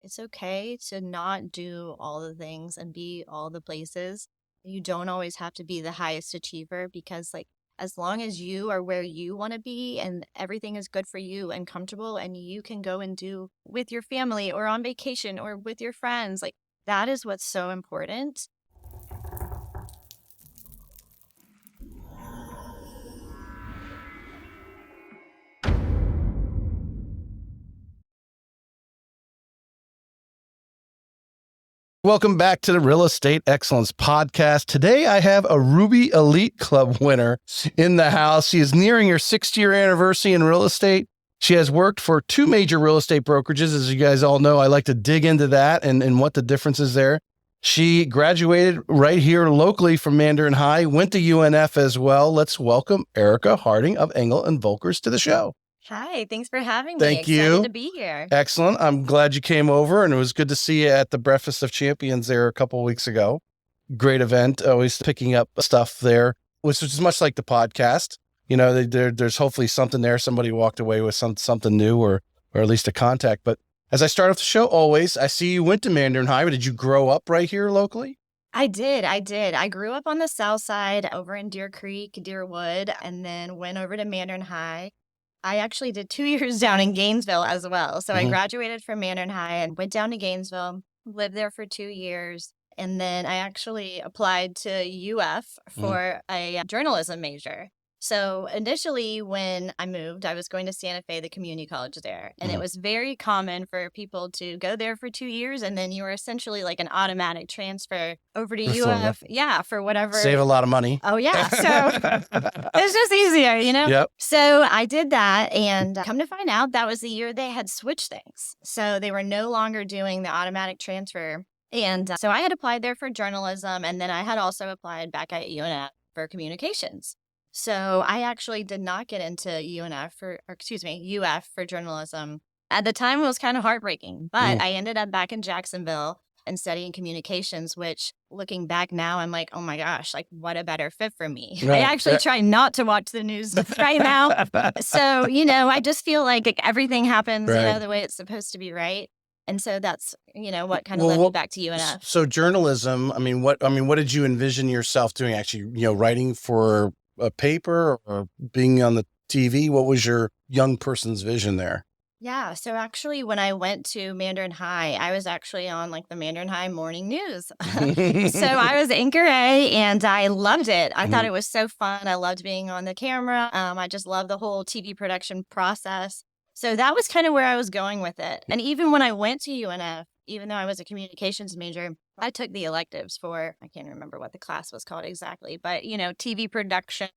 it's okay to not do all the things and be all the places. You don't always have to be the highest achiever because, like, as long as you are where you want to be and everything is good for you and comfortable and you can go and do with your family or on vacation or with your friends, like, that is what's so important. Welcome back to the Real Estate Excellence Podcast. Today, I have a Ruby Elite Club winner in the house. She is nearing her 6th-year anniversary in real estate. She has worked for 2 major real estate brokerages. As you guys all know, I like to dig into that and what the difference is there. She graduated right here locally from Mandarin High, went to UNF as well. Let's welcome Erica Harding of Engel and Völkers to the show. Hi, thanks for having me. Thank you. Excited to be here. Excellent. I'm glad you came over, and it was good to see you at the Breakfast of Champions there a couple of weeks ago. Great event. Always picking up stuff there, which is much like the podcast. You know, there's hopefully something there. Somebody walked away with something new or at least a contact. But as I start off the show, always, I see you went to Mandarin High. But did you grow up right here locally? I did. I grew up on the south side over in Deer Creek, Deerwood, and then went over to Mandarin High. I actually did 2 years down in Gainesville as well. So I graduated from Mandarin High and went down to Gainesville, lived there for 2 years. And then I actually applied to UF for a journalism major. So initially when I moved, I was going to Santa Fe, the community college there. And it was very common for people to go there for 2 years. And then you were essentially like an automatic transfer over to UF. Yeah, for whatever. Save a lot of money. Oh, yeah. So it's just easier, you know? Yep. So I did that. And come to find out, that was the year they had switched things. So they were no longer doing the automatic transfer. And so I had applied there for journalism. And then I had also applied back at UNF for communications. So I actually did not get into UF for journalism. At the time, it was kind of heartbreaking, but I ended up back in Jacksonville and studying communications, which looking back now, I'm like, oh my gosh, like what a better fit for me. Right. I actually try not to watch the news right now. So, I just feel like everything happens, the way it's supposed to be, right? And so that's, what kind of led me back to UNF. So journalism, what did you envision yourself doing? Actually, writing for a paper or being on the TV? What was your young person's vision there? Yeah. So actually, when I went to Mandarin High, I was actually on like the Mandarin High morning news. So I was anchor A and I loved it. I thought it was so fun. I loved being on the camera. I just loved the whole TV production process. So that was kind of where I was going with it. And even when I went to UNF, even though I was a communications major, I took the electives for, I can't remember what the class was called exactly, but, TV production,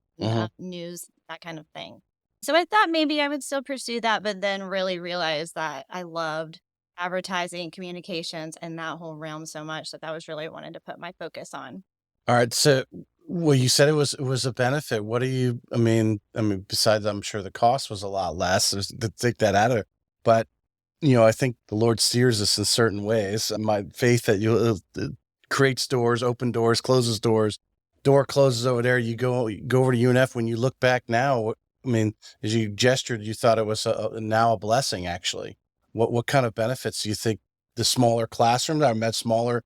news, that kind of thing. So I thought maybe I would still pursue that, but then really realized that I loved advertising, communications, and that whole realm so much that was really what I wanted to put my focus on. All right. So, well, you said it was a benefit. What do you, besides, I'm sure the cost was a lot less to take that out of it, but I think the Lord steers us in certain ways. My faith that you'll creates doors, open doors, closes doors. Door closes over there. You go over to UNF. When you look back now, as you gestured, you thought it was now a blessing. Actually, what kind of benefits do you think the smaller classroom? I met smaller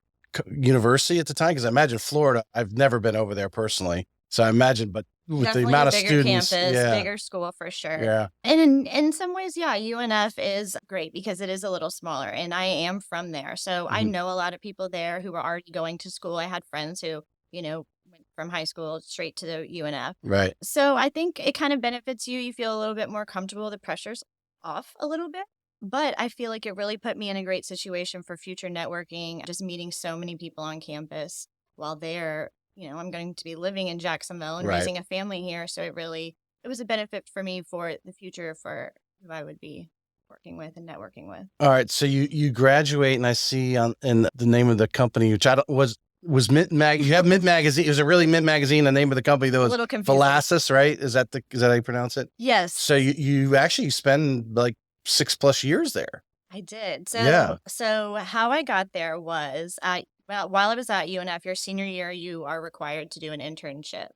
university at the time because I imagine Florida. I've never been over there personally, so I imagine, but with definitely the amount of bigger students, campus, bigger school for sure. Yeah. And in some ways, UNF is great because it is a little smaller and I am from there. So I know a lot of people there who are already going to school. I had friends who, went from high school straight to the UNF. Right. So I think it kind of benefits you. You feel a little bit more comfortable. The pressure's off a little bit. But I feel like it really put me in a great situation for future networking, just meeting so many people on campus while there. I'm going to be living in Jacksonville and raising a family here. So it was a benefit for me for the future for who I would be working with and networking with. All right. So you graduate and I see in the name of the company, which was Mint Mag. You have Mint Magazine. It was a really Mint Magazine. The name of the company that was Velasquez, right? Is that how you pronounce it? Yes. So you actually spend like 6+ years there. I did. So how I got there was while I was at UNF, your senior year, you are required to do an internship.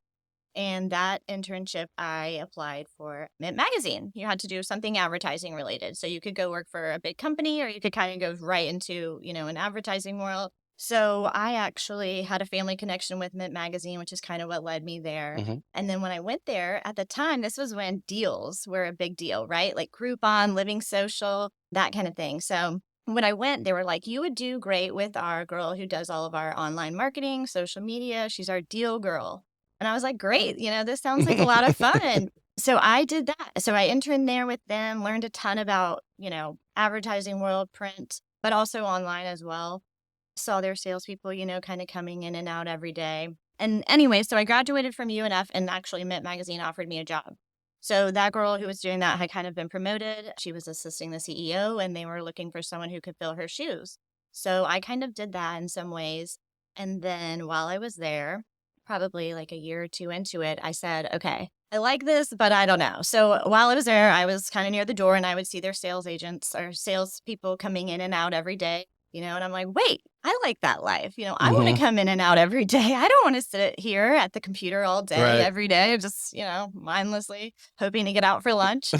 And that internship, I applied for Mint Magazine. You had to do something advertising related. So you could go work for a big company or you could kind of go right into, an advertising world. So I actually had a family connection with Mint Magazine, which is kind of what led me there. Mhm. And then when I went there at the time, this was when deals were a big deal, right? Like Groupon, Living Social, that kind of thing. So when I went, they were like, you would do great with our girl who does all of our online marketing, social media. She's our deal girl. And I was like, great, this sounds like a lot of fun. So I did that. So I interned there with them, learned a ton about, advertising world, print, but also online as well. Saw their salespeople, kind of coming in and out every day. And anyway, so I graduated from UNF and actually Mint Magazine offered me a job. So that girl who was doing that had kind of been promoted. She was assisting the CEO and they were looking for someone who could fill her shoes. So I kind of did that in some ways. And then while I was there, probably like a year or two into it, I said, okay, I like this, but I don't know. So while I was there, I was kind of near the door and I would see their sales agents or salespeople coming in and out every day. And I'm like, wait, I like that life. I want to Mhm. come in and out every day. I don't want to sit here at the computer all day, Right. every day, just, mindlessly hoping to get out for lunch,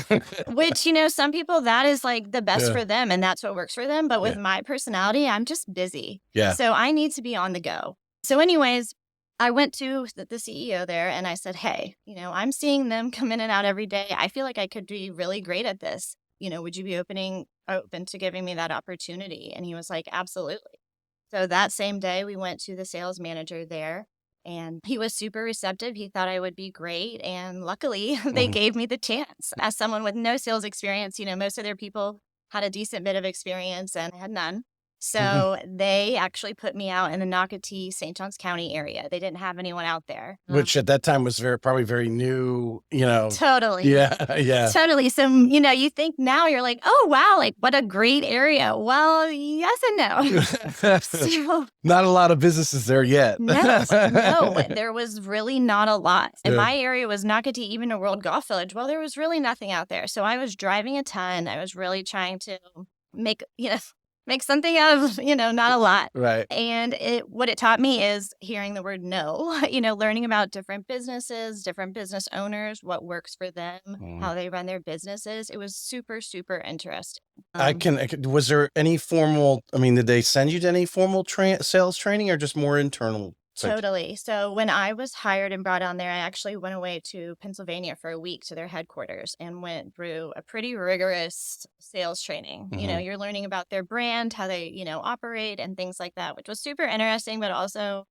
which, some people, that is like the best Yeah. for them and that's what works for them. But with Yeah. my personality, I'm just busy. Yeah. So I need to be on the go. So anyways, I went to the CEO there and I said, hey, I'm seeing them come in and out every day. I feel like I could be really great at this. Would you be open to giving me that opportunity? And he was like, absolutely. So that same day we went to the sales manager there and he was super receptive. He thought I would be great. And luckily they Mhm. gave me the chance. As someone with no sales experience, most of their people had a decent bit of experience and I had none. So they actually put me out in the Nocatee, St. Johns County area. They didn't have anyone out there. Which at that time was probably very new, Totally. Yeah. Yeah. Totally. So, you think now you're like, oh, wow, like what a great area. Well, yes and no. So, Not a lot of businesses there yet. no, there was really not a lot. And Yeah. my area was Nocatee, even a World Golf Village. Well, there was really nothing out there. So I was driving a ton. I was really trying to make, make something out of, not a lot. Right. And what it taught me is hearing the word no, learning about different businesses, different business owners, what works for them, how they run their businesses. It was super, super interesting. Was there any formal, did they send you to any formal sales training or just more internal? Totally. So when I was hired and brought on there, I actually went away to Pennsylvania for a week to their headquarters and went through a pretty rigorous sales training. You're learning about their brand, how they, operate and things like that, which was super interesting, but also,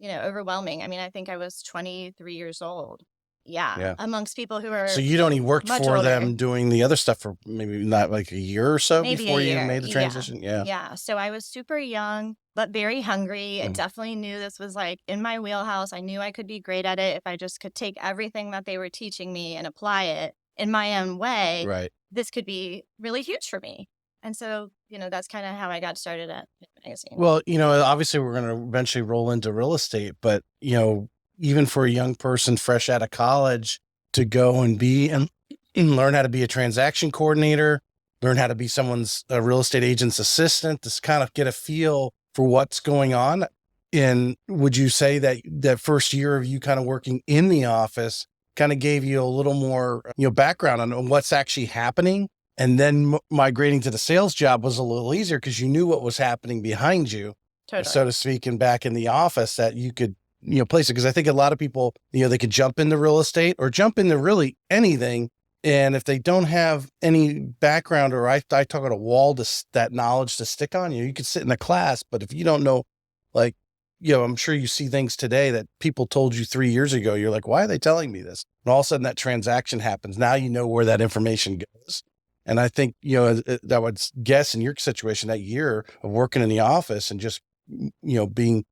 overwhelming. I think I was 23 years old. Yeah. Amongst people who are So you'd only worked much for older. them doing the other stuff for maybe not like a year or so Maybe before a you year. made the transition? Yeah. Yeah. So I was super young, but very hungry. I definitely knew this was like in my wheelhouse. I knew I could be great at it if I just could take everything that they were teaching me and apply it in my own way. Right. This could be really huge for me. And so, that's kind of how I got started at magazine. Well, obviously we're going to eventually roll into real estate, but, even for a young person fresh out of college to go and learn how to be a transaction coordinator, learn how to be someone's real estate agent's assistant, to kind of get a feel for what's going on. And would you say that that first year of you kind of working in the office kind of gave you a little more, background on what's actually happening? And then migrating to the sales job was a little easier because you knew what was happening behind you, so to speak, and back in the office that you could, place it. Because I think a lot of people, they could jump into real estate or jump into really anything. And if they don't have any background or I talk about a wall that knowledge to stick on you, you could sit in a class, but if you don't know, like, I'm sure you see things today that people told you 3 years ago. You're like, why are they telling me this? And all of a sudden that transaction happens. Now you know where that information goes. And I think, I would guess in your situation, that year of working in the office and just, being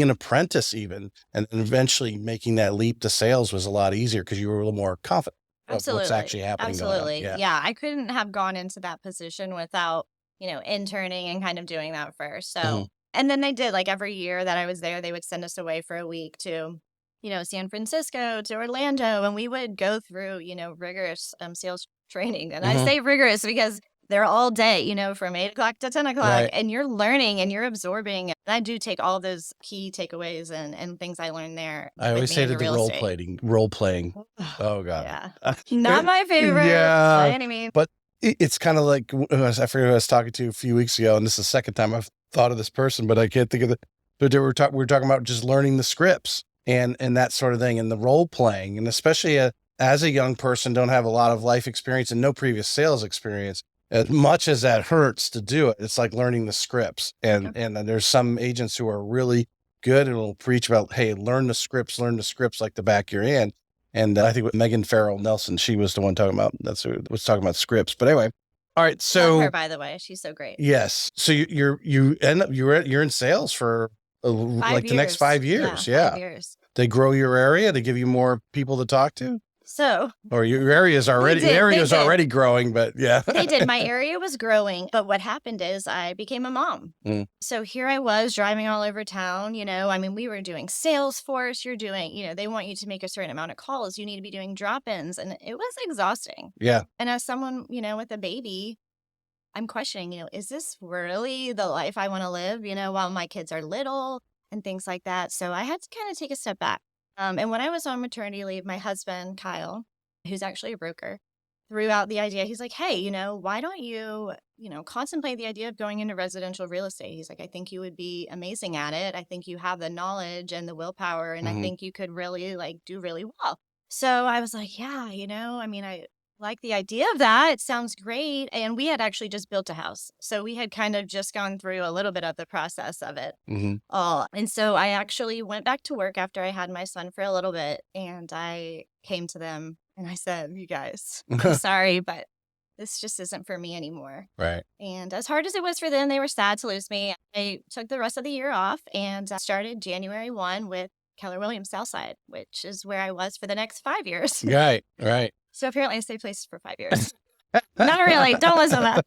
an apprentice even, and eventually making that leap to sales was a lot easier because you were a little more confident. Absolutely. What's actually happening. Absolutely. Going on. Yeah. I couldn't have gone into that position without, interning and kind of doing that first. So, and then they did, like every year that I was there, they would send us away for a week to, San Francisco, to Orlando, and we would go through, rigorous sales training. And I say rigorous because they're all day, from 8 o'clock to 10 o'clock, Right. and you're learning and you're absorbing. And I do take all those key takeaways and things I learned there I with always me say into that the real estate. role playing. Oh God. Yeah. Not my favorite by Yeah. any means. But it's kind of like, I forget who I was talking to a few weeks ago, and this is the second time I've thought of this person, but I can't think of it. But we were talking about just learning the scripts and that sort of thing, and the role playing, and especially as a young person, don't have a lot of life experience and no previous sales experience. As much as that hurts to do it, it's like learning the scripts. And there's some agents who are really good and will preach about, hey, learn the scripts like the back of your hand. And I think with Megan Farrell Nelson, she was the one talking about, that's who was talking about scripts. But anyway, all right. So Love her, by the way, she's so great. yes. So you end up, you're in sales for like the next 5 years. Yeah. 5 years. They grow your area. They give you more people to talk to. So, or your area is already, already growing, but yeah. They did. My area was growing. But what happened is I became a mom. So here I was driving all over town. We were doing Salesforce. You're doing, they want you to make a certain amount of calls. You need to be doing drop-ins. And it was exhausting. Yeah. And as someone, with a baby, I'm questioning, is this really the life I want to live, while my kids are little and things like that. So I had to kind of take a step back. And when I was on maternity leave, my husband, Kyle, who's actually a broker, threw out the idea. He's like, hey, why don't you, contemplate the idea of going into residential real estate? He's like, I think you would be amazing at it. I think you have the knowledge and the willpower, and I think you could really do really well. So I was like, yeah, I like the idea of that. It sounds great. And we had actually just built a house. So we had kind of just gone through a little bit of the process of it. And so I actually went back to work after I had my son for a little bit. And I came to them and I said, you guys, I'm sorry, but this just isn't for me anymore. Right. And as hard as it was for them, they were sad to lose me. I took the rest of the year off and started January 1 with Keller Williams Southside, which is where I was for the next 5 years. Right. Right. So apparently I stayed placed for 5 years. Not really. Don't listen to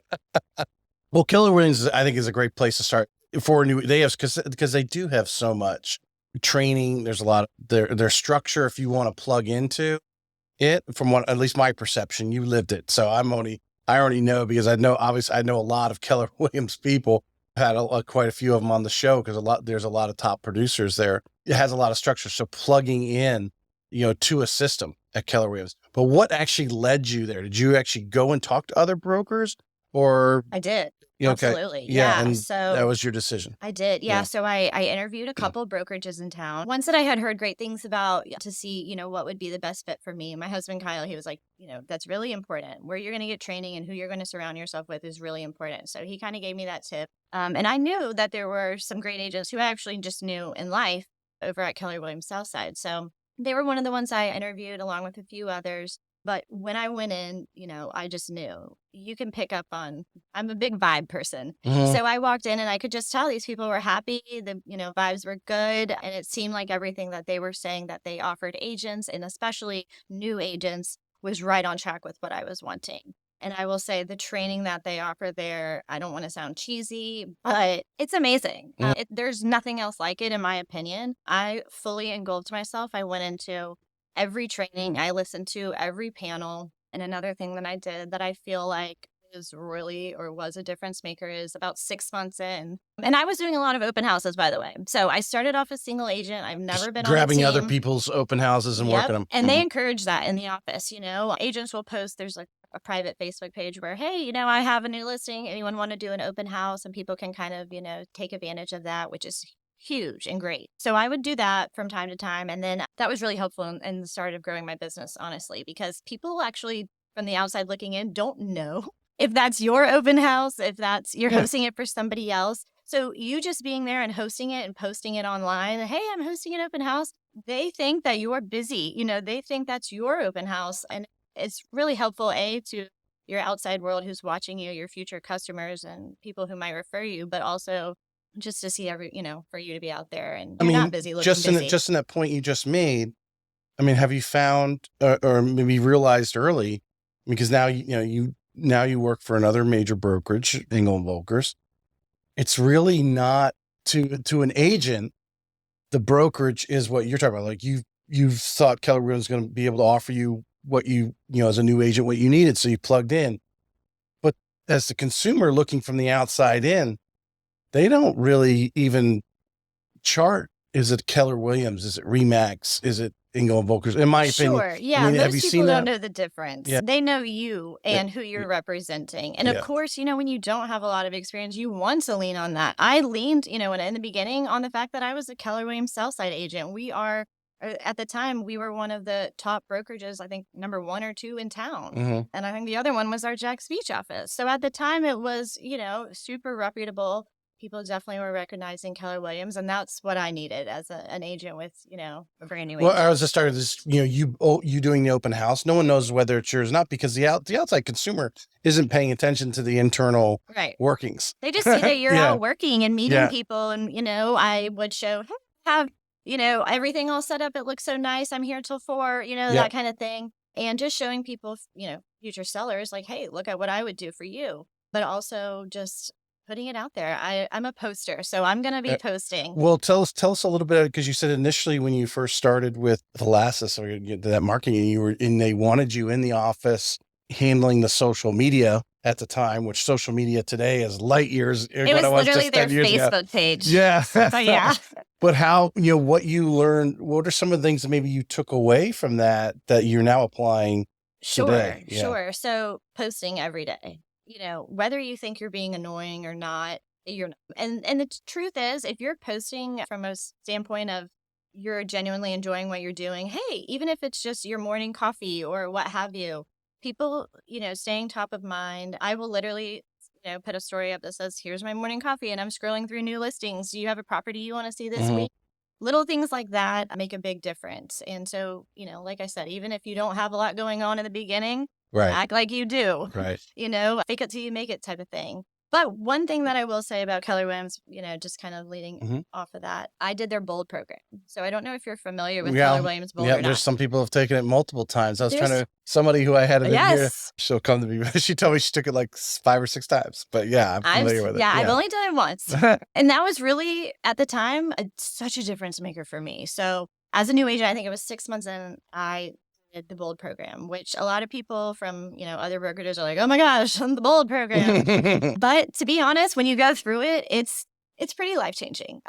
that. Well, Keller Williams, I think, is a great place to start for they have, because they do have so much training. There's a lot of their structure. If you want to plug into it, from what, at least my perception, you lived it. So I already know, because I know a lot of Keller Williams people. Had quite a few of them on the show, because there's a lot of top producers there. It has a lot of structure. So plugging in, to a system at Keller Williams. But what actually led you there? Did you actually go and talk to other brokers, or? I did. Okay. Absolutely. Yeah. And so that was your decision. I did. Yeah. So I interviewed a couple brokerages in town, ones that I had heard great things about, to see, what would be the best fit for me. And my husband, Kyle, he was like, that's really important. Where you're going to get training and who you're going to surround yourself with is really important. So he kind of gave me that tip. And I knew that there were some great agents who I actually just knew in life over at Keller Williams Southside. So they were one of the ones I interviewed along with a few others. But when I went in, I just knew you can pick up on, I'm a big vibe person. So I walked in and I could just tell these people were happy. The, vibes were good. And it seemed like everything that they were saying that they offered agents, and especially new agents, was right on track with what I was wanting. And I will say the training that they offer there, I don't want to sound cheesy, but it's amazing. There's nothing else like it, in my opinion. I fully engulfed myself. I went into every training. I listened to every panel. And another thing that I did that I feel like is really, or was a difference maker, is about 6 months in. And I was doing a lot of open houses, by the way. So I started off as single agent. I've never been grabbing on a team. other people's open houses and working them. And they encourage that in the office. Agents will post, there's like a private Facebook page where, hey, I have a new listing. Anyone want to do an open house? And people can kind of, take advantage of that, which is huge and great. So I would do that from time to time. And then that was really helpful in the start of growing my business, honestly, because people actually from the outside looking in don't know if that's your open house, if that's you're hosting it for somebody else. So you just being there and hosting it and posting it online, hey, I'm hosting an open house. They think that you're busy. They think that's your open house. And it's really helpful, to your outside world who's watching you, your future customers and people who might refer you, but also just to see for you to be out there and you're not busy looking busy. Just in that point you just made, have you found or maybe realized early, because now you work for another major brokerage, Engel Völkers. It's really not to an agent. The brokerage is what you're talking about. Like you thought Keller Williams was going to be able to offer you what you as a new agent, what you needed. So you plugged in, but as the consumer looking from the outside in, they don't really even chart. Is it Keller Williams? Is it Remax? Is it Engel Völkers? In my opinion. Sure. Yeah. Have Most you people seen don't that? know the difference. Yeah. They know you Yeah. and who you're representing. And of Yeah. course, when you don't have a lot of experience, you want to lean on that. I leaned, in the beginning on the fact that I was a Keller Williams sell side agent. At the time, we were one of the top brokerages, I think number 1 or 2 in town. Mhm. And I think the other one was our Jack's Beach office. So at the time, it was, super reputable. People definitely were recognizing Keller Williams, and that's what I needed as an agent with, a brand new Well, agent. I was just started this, you doing the open house. No one knows whether it's yours or not because the outside consumer isn't paying attention to the internal Right. workings. They just see that you're Yeah. out working and meeting Yeah. people. And, I would show, hey, I have, everything all set up. It looks so nice. I'm here till 4, Yeah. that kind of thing. And just showing people, future sellers like, hey, look at what I would do for you. But also just putting it out there. I'm a poster, so I'm going to be posting. Well, tell us a little bit, because you said initially when you first started with Velasquez or that marketing, they wanted you in the office handling the social media at the time, which social media today is light years. It was literally their Facebook page. Yeah. But yeah. But how, what you learned, what are some of the things that maybe you took away from that you're now applying today? Sure. So posting every day, whether you think you're being annoying or not, you're not. And the truth is, if you're posting from a standpoint of you're genuinely enjoying what you're doing, hey, even if it's just your morning coffee or what have you, people, staying top of mind. I will literally, put a story up that says, here's my morning coffee and I'm scrolling through new listings. Do you have a property you want to see this week? Little things like that make a big difference. And so, like I said, even if you don't have a lot going on in the beginning, Right. act like you do. Right. Fake it till you make it type of thing. But one thing that I will say about Keller Williams, just kind of leading off of that, I did their Bold program. So I don't know if you're familiar with Keller Williams Bold or not. There's some people have taken it multiple times. I was somebody who I had in here, she'll come to me. She told me she took it like 5 or 6 times. But yeah, I'm familiar with it. Yeah, I've only done it once. And that was really, at the time, such a difference maker for me. So as a new agent, I think it was 6 months in, I did the Bold program, which a lot of people from, other brokerages are like, oh my gosh, the Bold program. But to be honest, when you go through it, it's pretty life-changing.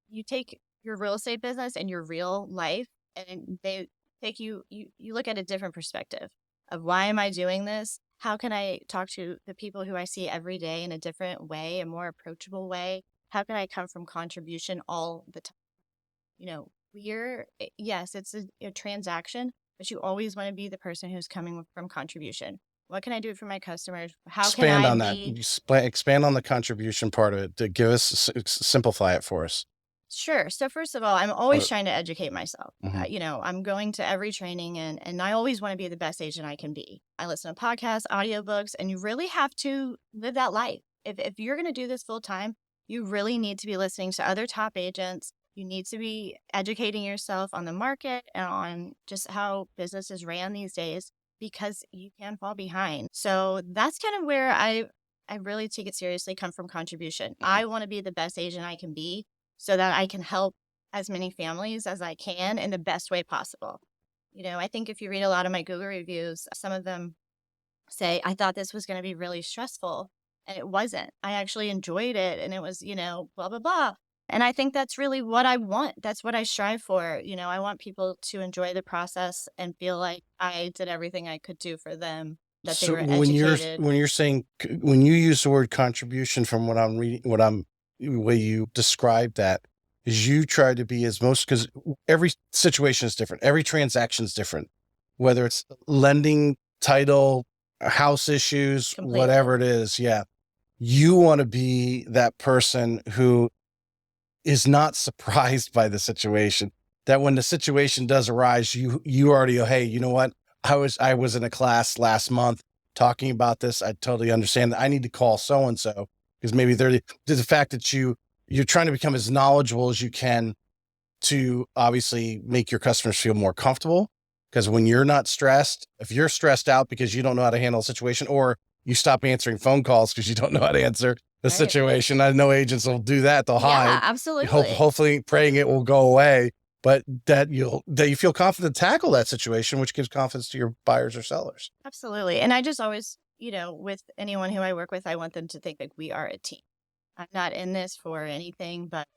You take your real estate business and your real life, and they take you look at a different perspective of why am I doing this? How can I talk to the people who I see every day in a different way, a more approachable way? How can I come from contribution all the time? Yes, it's a transaction, but you always want to be the person who's coming from contribution. What can I do for my customers? How can I expand on that? Expand on the contribution part of it to give us, simplify it for us. Sure. So first of all, I'm always trying to educate myself. I'm going to every training and I always want to be the best agent I can be. I listen to podcasts, audiobooks, and you really have to live that life. If you're going to do this full time, you really need to be listening to other top agents. You need to be educating yourself on the market and on just how business is ran these days, because you can fall behind. So that's kind of where I really take it seriously, come from contribution. I want to be the best agent I can be so that I can help as many families as I can in the best way possible. I think if you read a lot of my Google reviews, some of them say, I thought this was going to be really stressful, and it wasn't. I actually enjoyed it, and it was, blah, blah, blah. And I think that's really what I want. That's what I strive for. I want people to enjoy the process and feel like I did everything I could do for them, that they were educated. When you're saying, when you use the word contribution, from what I'm reading, the way you describe that, is you try to be because every situation is different. Every transaction is different, whether it's lending, title, house issues, Completely. Whatever it is. Yeah. You want to be that person who is not surprised by the situation, that when the situation does arise, you already go, hey, you know what? I was in a class last month talking about this. I totally understand that I need to call so-and-so, because maybe the fact that you're trying to become as knowledgeable as you can to obviously make your customers feel more comfortable. Because when you're not stressed, if you're stressed out because you don't know how to handle a situation, or you stop answering phone calls because you don't know how to answer the situation. I know agents will do that. They'll hide. Yeah, absolutely. Hopefully praying it will go away, but that you feel confident to tackle that situation, which gives confidence to your buyers or sellers. Absolutely. And I just always, with anyone who I work with, I want them to think like we are a team. I'm not in this for anything but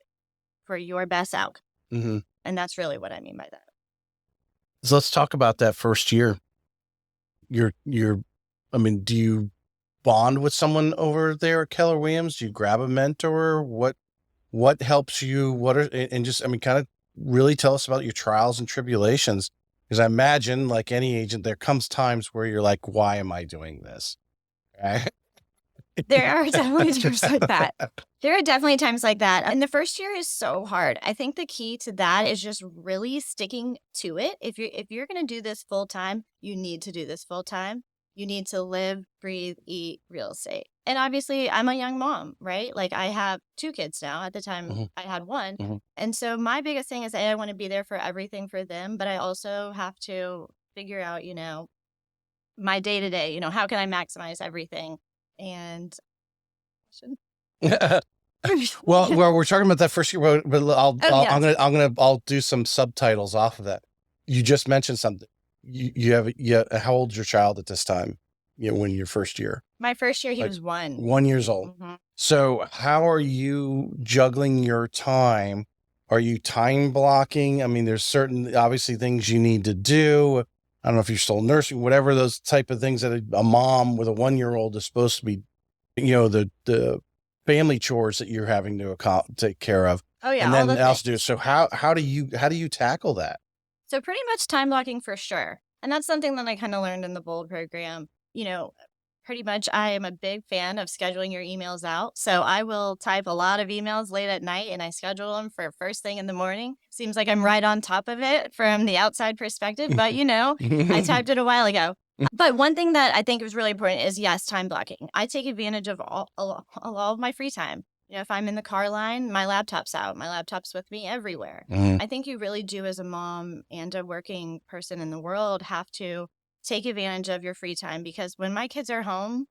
for your best outcome. Mm-hmm. And that's really what I mean by that. So let's talk about that first year. Do you bond with someone over there at Keller Williams? Do you grab a mentor? What helps you? Kind of really tell us about your trials and tribulations. Because I imagine, like any agent, there comes times where you're like, why am I doing this? Right? There are definitely times like that. There are definitely times like that. And the first year is so hard. I think the key to that is just really sticking to it. If you're going to do this full time, you need to do this full time. You need to live, breathe, eat real estate. And obviously, I'm a young mom, right? Like I have 2 kids now. At the time, Mm-hmm. I had 1. Mm-hmm. And so my biggest thing is I want to be there for everything for them, but I also have to figure out, my day to day, how can I maximize everything? And well, we're talking about that first year, but I'll do some subtitles off of that. You just mentioned something. How old's your child at this time? When your first year? My first year, he was 1. 1 years old. Mm-hmm. So how are you juggling your time? Are you time blocking? I mean, there's certain, obviously, things you need to do. I don't know if you're still nursing, whatever those type of things that a mom with a 1-year-old is supposed to be, the family chores that you're having to take care of. Oh yeah. And then also do. So how do you tackle that? So pretty much time blocking for sure. And that's something that I kind of learned in the Bold program. Pretty much I am a big fan of scheduling your emails out. So I will type a lot of emails late at night and I schedule them for first thing in the morning. Seems like I'm right on top of it from the outside perspective, but I typed it a while ago. But one thing that I think is really important is, yes, time blocking. I take advantage of all of my free time. If I'm in the car line, my laptop's out. My laptop's with me everywhere. Mm-hmm. I think you really do, as a mom and a working person in the world, have to take advantage of your free time, because when my kids are home,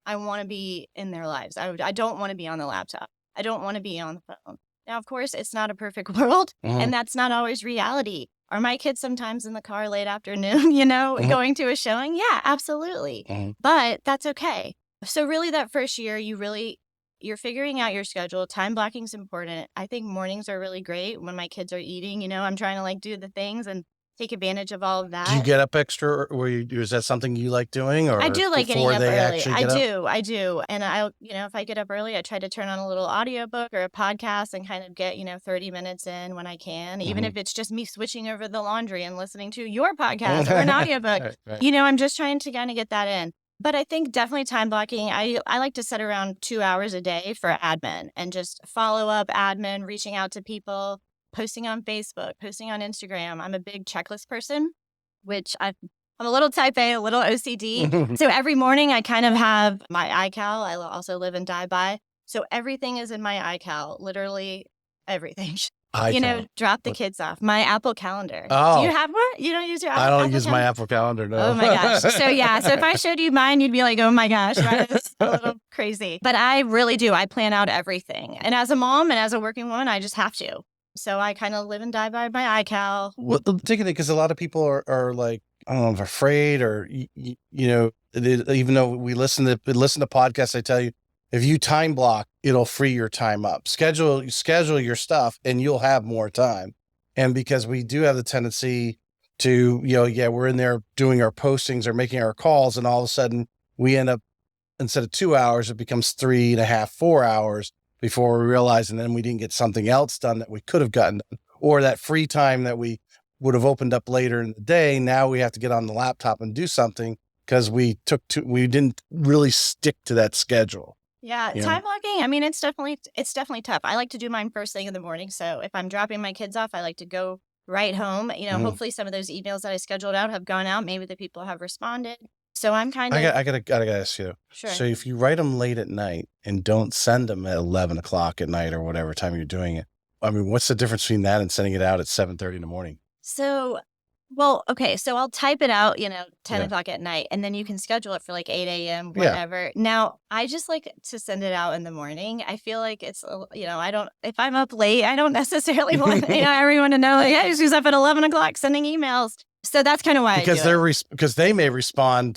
I want to be in their lives. I don't want to be on the laptop. I don't want to be on the phone. Now, of course, it's not a perfect world, Mm-hmm. and that's not always reality. Are my kids sometimes in the car late afternoon, Mm-hmm. going to a showing? Yeah, absolutely. Mm-hmm. But that's okay. So really that first year, you're figuring out your schedule. Time blocking is important. I think mornings are really great when my kids are eating. I'm trying to do the things and take advantage of all of that. Do you get up extra, or is that something you like doing? Or I do like getting up early. I do. And if I get up early, I try to turn on a little audiobook or a podcast and kind of get, 30 minutes in when I can, even if it's just me switching over the laundry and listening to your podcast or an audiobook. Right. I'm just trying to kind of get that in. But I think definitely time blocking. I like to set around 2 hours a day for admin and just follow up admin, reaching out to people, posting on Facebook, posting on Instagram. I'm a big checklist person, which I'm a little type A, a little OCD. So every morning I kind of have my iCal. I also live and die by. So everything is in my iCal, literally everything. Drop the kids off. My Apple Calendar. Oh. Do you have one? You don't use your Apple I Calendar? don't use my Apple Calendar, no. Oh my gosh. So if I showed you mine, you'd be like, oh my gosh, right? It's a little crazy. But I really do. I plan out everything. And as a mom and as a working woman, I just have to. So I kind of live and die by my iCal. Well, because a lot of people are like, I don't know, afraid, or even though we listen to podcasts, I tell you, if you time block, it'll free your time up. Schedule your stuff, and you'll have more time. And because we do have the tendency to, we're in there doing our postings or making our calls, and all of a sudden we end up, instead of 2 hours, it becomes 3.5, 4 hours before we realize, and then we didn't get something else done that we could have gotten done, or that free time that we would have opened up later in the day. Now we have to get on the laptop and do something because we didn't really stick to that schedule. Yeah, time blocking. I mean, it's definitely tough. I like to do mine first thing in the morning. So if I'm dropping my kids off, I like to go right home. Hopefully some of those emails that I scheduled out have gone out. Maybe the people have responded. So I'm kind of. I gotta ask you. Sure. So if you write them late at night and don't send them at 11 o'clock at night or whatever time you're doing it, I mean, what's the difference between that and sending it out at 7:30 in the morning? So, okay. So I'll type it out, 10 o'clock at night, and then you can schedule it for like 8 a.m., whatever. Yeah. Now, I just like to send it out in the morning. I feel like it's, if I'm up late, I don't necessarily want, everyone to know, like, hey, she's up at 11 o'clock sending emails. So that's kind of why because they may respond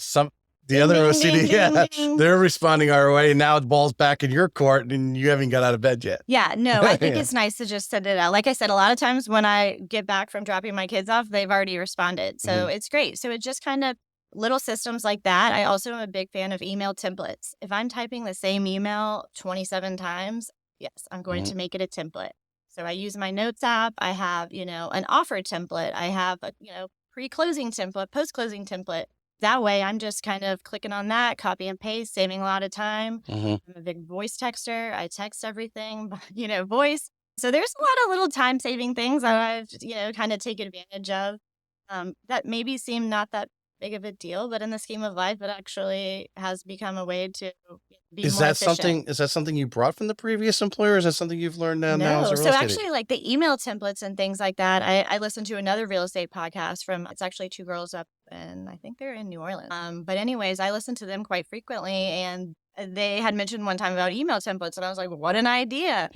The other ding, OCD, ding, yeah, ding, ding. they're responding our way. And now the ball's back in your court and you haven't got out of bed yet. Yeah, no, I think Yeah. it's nice to just send it out. Like I said, a lot of times when I get back from dropping my kids off, they've already responded. So it's great. So it just kind of little systems like that. I also am a big fan of email templates. If I'm typing the same email 27 times, yes, I'm going to make it a template. So I use my notes app. I have, an offer template. I have a, pre-closing template, post-closing template. That way I'm just kind of clicking on that, copy and paste, saving a lot of time. I'm a big voice texter. I text everything, voice. So there's a lot of little time saving things that I've, kind of take advantage of that maybe seem not that big of a deal, but in the scheme of life, it actually has become a way to be more efficient. Is that something you brought from the previous employer? Or is that something you've learned now as a No. real So estate agent? actually, like the email templates and things like that, I listened to another real estate podcast it's actually two girls up and I think they're in New Orleans. But anyways, I listen to them quite frequently and they had mentioned one time about email templates and I was like, what an idea.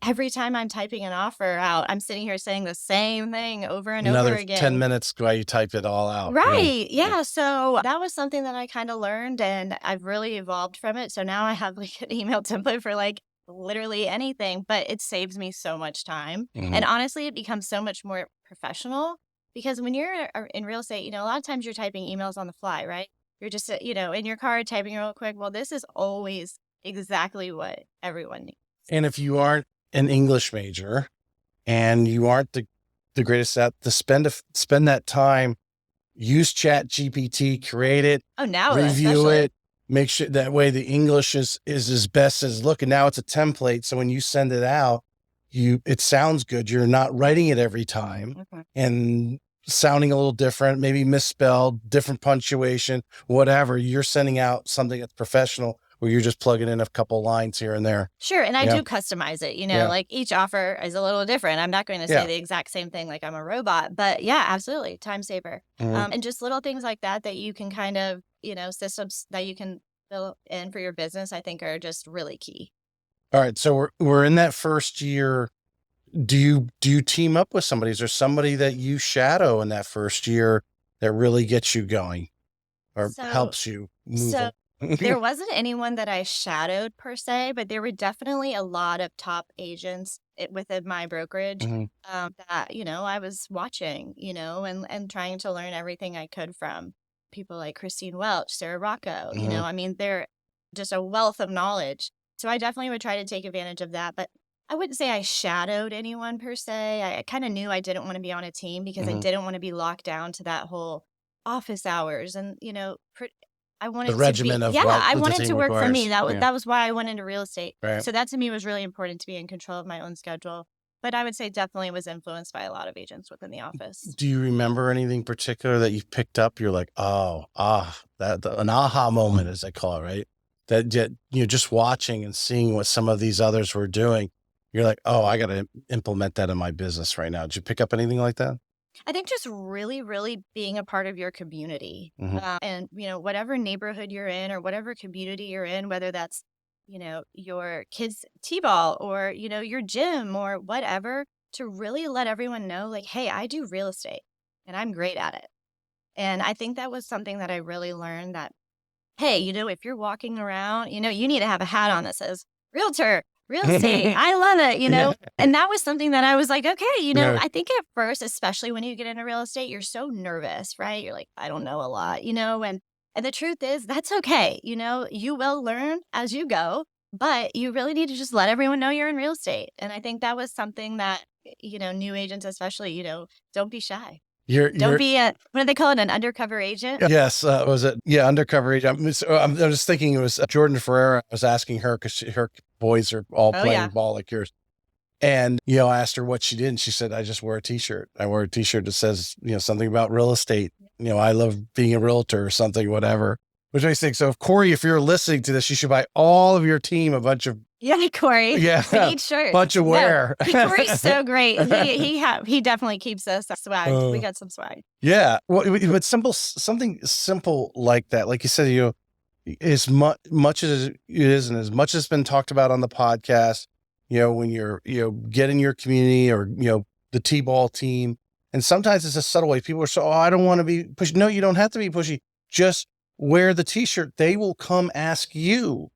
Every time I'm typing an offer out, I'm sitting here saying the same thing over and over Another again. 10 minutes while you type it all out. Right. Yeah. So that was something that I kind of learned and I've really evolved from it. So now I have like an email template for like literally anything, but it saves me so much time. And honestly, it becomes so much more professional because when you're in real estate, a lot of times you're typing emails on the fly, right? You're just, in your car typing real quick. Well, this is always exactly what everyone needs. And if you aren't an English major and you aren't the greatest at to spend that time, use Chat GPT, create it, review especially. it, make sure that way the English is as best as look. And now it's a template. So when you send it out, it sounds good. You're not writing it every time and sounding a little different, maybe misspelled, different punctuation, whatever. You're sending out something that's professional where you're just plugging in a couple lines here and there. Sure. And I do customize it, like each offer is a little different. I'm not going to say the exact same thing like I'm a robot, but yeah, absolutely. Time saver. And just little things like that you can kind of, systems that you can fill in for your business, I think are just really key. All right. So we're in that first year. Do you team up with somebody? Is there somebody that you shadow in that first year that really gets you going or helps you move? So there wasn't anyone that I shadowed per se, but there were definitely a lot of top agents within my brokerage that, I was watching, and trying to learn everything I could from people like Christine Welch, Sarah Rocco, they're just a wealth of knowledge. So I definitely would try to take advantage of that. But I wouldn't say I shadowed anyone per se. I kind of knew I didn't want to be on a team because I didn't want to be locked down to that whole office hours and, I wanted the regimen to of I what the wanted team to work for me. requires. That was why I went into real estate. Right. So that to me was really important to be in control of my own schedule. But I would say definitely was influenced by a lot of agents within the office. Do you remember anything particular that you picked up? You're like, an aha moment, as they call it, right? That you're just watching and seeing what some of these others were doing. You're like, oh, I got to implement that in my business right now. Did you pick up anything like that? I think just really, really being a part of your community and, whatever neighborhood you're in or whatever community you're in, whether that's, your kids' t-ball or, your gym or whatever, to really let everyone know like, hey, I do real estate and I'm great at it. And I think that was something that I really learned that, hey, if you're walking around, you need to have a hat on that says Realtor. Real estate. I love it, and that was something that I was like, okay, I think at first, especially when you get into real estate, you're so nervous, right? You're like, I don't know a lot, and the truth is that's okay. You will learn as you go, but you really need to just let everyone know you're in real estate. And I think that was something that, new agents, especially, don't be shy. Don't be what do they call it? An undercover agent? Yes. Was it? Yeah. Undercover agent. I'm just thinking it was Jordan Ferreira. I was asking her because her boys are all playing ball like yours. And, I asked her what she did. And she said, I just wear a t-shirt. I wear a t-shirt that says, something about real estate. I love being a realtor or something, whatever. Which makes me think, so if Corey, if you're listening to this, you should buy all of your team a bunch of Corey. Yeah. We need shirts. Bunch of wear. No, Corey's so great. He definitely keeps us swag. We got some swag. Yeah. Well, but something simple like that. Like you said, as much as it is, and as much as it's been talked about on the podcast, when you're, getting your community or, the T-ball team. And sometimes it's a subtle way. People are so, I don't want to be pushy. No, you don't have to be pushy. Just wear the t-shirt, they will come ask you.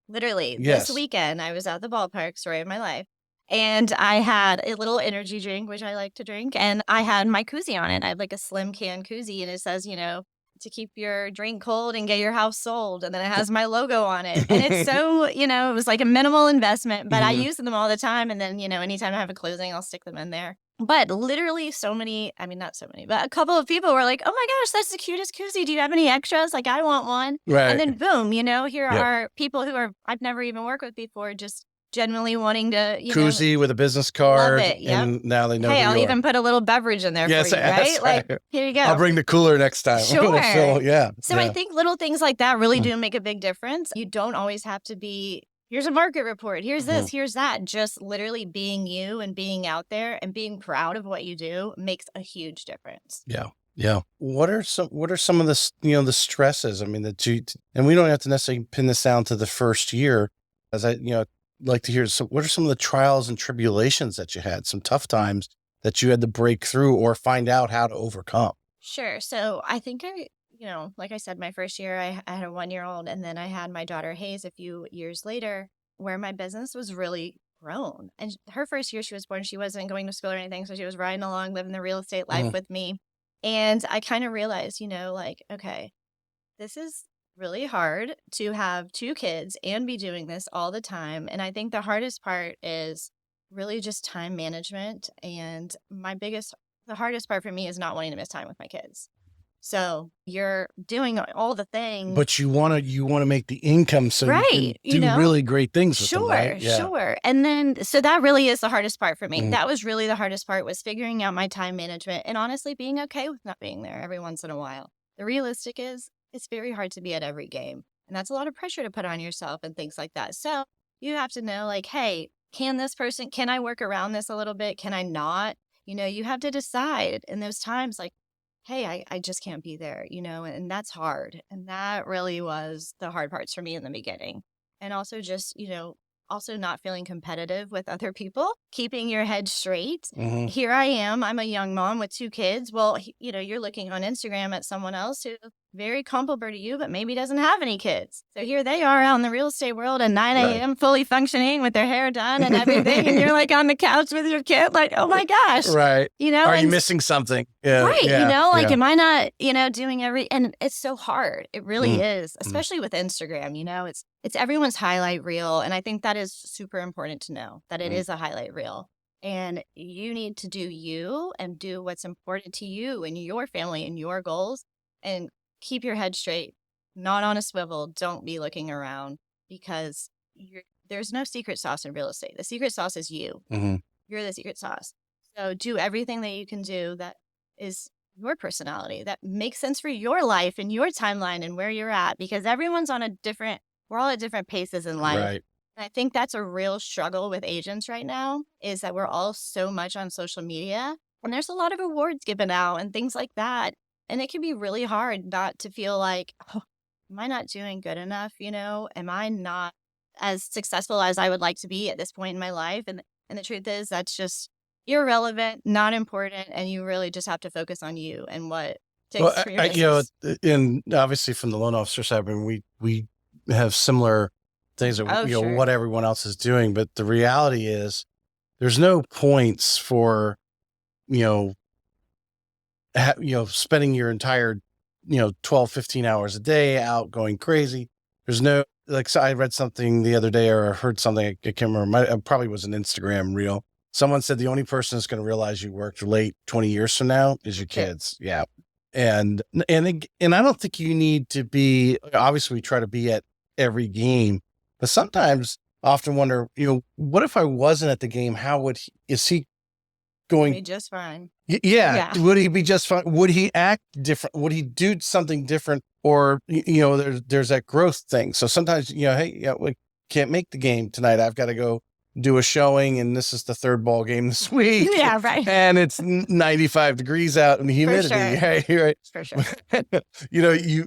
Literally, Yes. this weekend, I was at the ballpark, story of my life, and I had a little energy drink, which I like to drink, and I had my koozie on it. I have like a slim can koozie, and it says, to keep your drink cold and get your house sold. And then it has my logo on it. And it's so, it was like a minimal investment, but I use them all the time. And then, anytime I have a closing, I'll stick them in there. But literally not so many, but a couple of people were like, oh my gosh, that's the cutest koozie. Do you have any extras? Like, I want one. Right. And then boom, here are people who I've never even worked with before, just genuinely wanting to, koozie with a business card. Love it. Yep. And now they know Hey, who I'll you even are. put a little beverage in there for you, right? Like, here you go. I'll bring the cooler next time. Sure. So I think little things like that really do make a big difference. You don't always have to be, here's a market report, here's this, here's that. Just literally being you and being out there and being proud of what you do makes a huge difference. Yeah. Yeah. What are some of the, the stresses? I mean, and we don't have to necessarily pin this down to the first year, as I, like to hear. So what are some of the trials and tribulations that you had, some tough times that you had to break through or find out how to overcome? Sure. So I think like I said, my first year, I had a 1-year-old, and then I had my daughter Hayes a few years later, where my business was really grown. And her first year she was born, she wasn't going to school or anything. So she was riding along, living the real estate life with me. And I kind of realized, okay, this is really hard to have 2 kids and be doing this all the time. And I think the hardest part is really just time management. And the hardest part for me is not wanting to miss time with my kids. So you're doing all the things, but you want to make the income so you can do really great things with them, right? Sure. And then, so that really is the hardest part for me. That was really the hardest part, was figuring out my time management and honestly being okay with not being there every once in a while. The realistic is it's very hard to be at every game, and that's a lot of pressure to put on yourself and things like that. So you have to know, like, hey, can I work around this a little bit? Can I not? You have to decide in those times, like, hey, I just can't be there, and that's hard. And that really was the hard parts for me in the beginning. And also just, also not feeling competitive with other people, keeping your head straight. Here I am, I'm a young mom with 2 kids. Well, you're looking on Instagram at someone else who very comparable to you, but maybe doesn't have any kids. So here they are out in the real estate world at 9 a.m. fully functioning with their hair done and everything. And you're like on the couch with your kid, like, oh my gosh. Right. Are you missing something? Yeah. Right. Am I not, doing and it's so hard. It really is, especially with Instagram, it's everyone's highlight reel. And I think that is super important to know that it is a highlight reel. And you need to do you and do what's important to you and your family and your goals, and keep your head straight, not on a swivel. Don't be looking around, because there's no secret sauce in real estate. The secret sauce is you. You're the secret sauce. So do everything that you can do that is your personality, that makes sense for your life and your timeline and where you're at, because we're all at different paces in life. Right. And I think that's a real struggle with agents right now, is that we're all so much on social media, and there's a lot of awards given out and things like that. And it can be really hard not to feel like, oh, am I not doing good enough? Am I not as successful as I would like to be at this point in my life? And the truth is, that's just irrelevant, not important. And you really just have to focus on you and what takes for your business. And obviously from the loan officer side, I mean, we have similar things of, what everyone else is doing. But the reality is there's no points for, spending your entire, 12, 15 hours a day out going crazy. There's no, so I read something the other day, or heard something, I can't remember, it probably was an Instagram reel. Someone said the only person that's going to realize you worked late 20 years from now is your kids. Yeah. And I don't think you need to be, obviously we try to be at every game, but sometimes often wonder, what if I wasn't at the game? Is he going? Be just fine. Yeah. Would he be just fine? Would he act different? Would he do something different? Or, there's that growth thing. So sometimes, hey, we can't make the game tonight. I've got to go do a showing, and this is the 3rd ball game this week. Yeah, right. And it's 95 degrees out and the humidity. Right. For sure.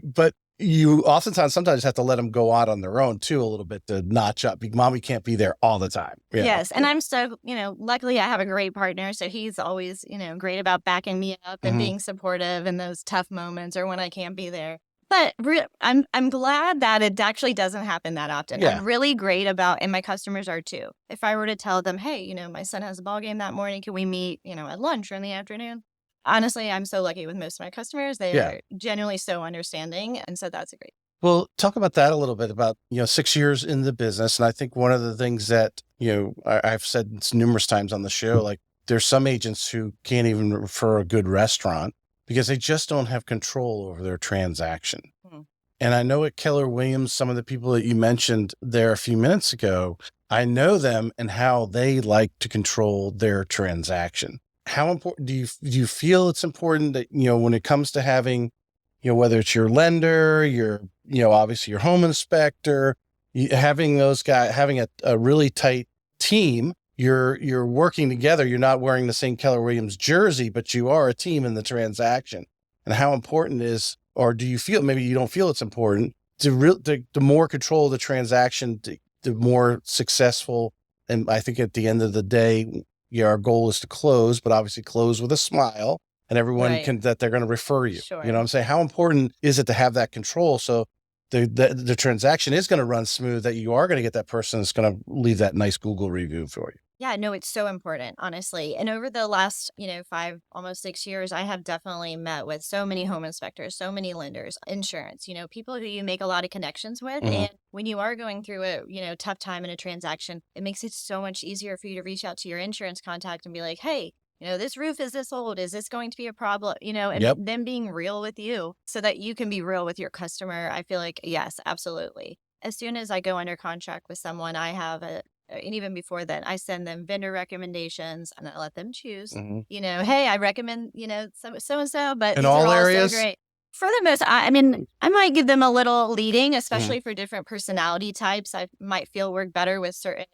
But you oftentimes sometimes have to let them go out on their own too, a little bit, to notch up. Mommy can't be there all the time. Yeah. Yes. And I'm so, luckily I have a great partner. So he's always, great about backing me up and being supportive in those tough moments or when I can't be there. But I'm glad that it actually doesn't happen that often. Yeah. I'm really great about, and my customers are too. If I were to tell them, hey, my son has a ball game that morning, can we meet, at lunch or in the afternoon? Honestly, I'm so lucky with most of my customers. They are genuinely so understanding. And so that's a great. Well, talk about that a little bit about, 6 years in the business. And I think one of the things that, I've said this numerous times on the show, like there's some agents who can't even refer a good restaurant because they just don't have control over their transaction. Mm-hmm. And I know at Keller Williams, some of the people that you mentioned there a few minutes ago, I know them and how they like to control their transaction. How important do you feel it's important that, when it comes to having, whether it's your lender, your, obviously your home inspector, having those guys, having a really tight team, you're working together. You're not wearing the same Keller Williams jersey, but you are a team in the transaction. And how important is, or do you feel, maybe you don't feel it's important the more control of the transaction, the more successful. And I think at the end of the day, our goal is to close, but obviously close with a smile. And everyone that they're going to refer you. Sure. You know what I'm saying? How important is it to have that control? So the transaction is going to run smooth, that you are going to get that person that's going to leave that nice Google review for you. Yeah, no, it's so important, honestly. And over the last, 5, almost 6 years, I have definitely met with so many home inspectors, so many lenders, insurance, people who you make a lot of connections with. Mm-hmm. And when you are going through a, tough time in a transaction, it makes it so much easier for you to reach out to your insurance contact and be like, hey, this roof is this old. Is this going to be a problem? And them being real with you so that you can be real with your customer. I feel like, yes, absolutely. As soon as I go under contract with someone, I have and even before then, I send them vendor recommendations and I let them choose, hey, I recommend, so-and-so, but in all areas, so great. For the most, I might give them a little leading, especially for different personality types. I might feel work better with certain,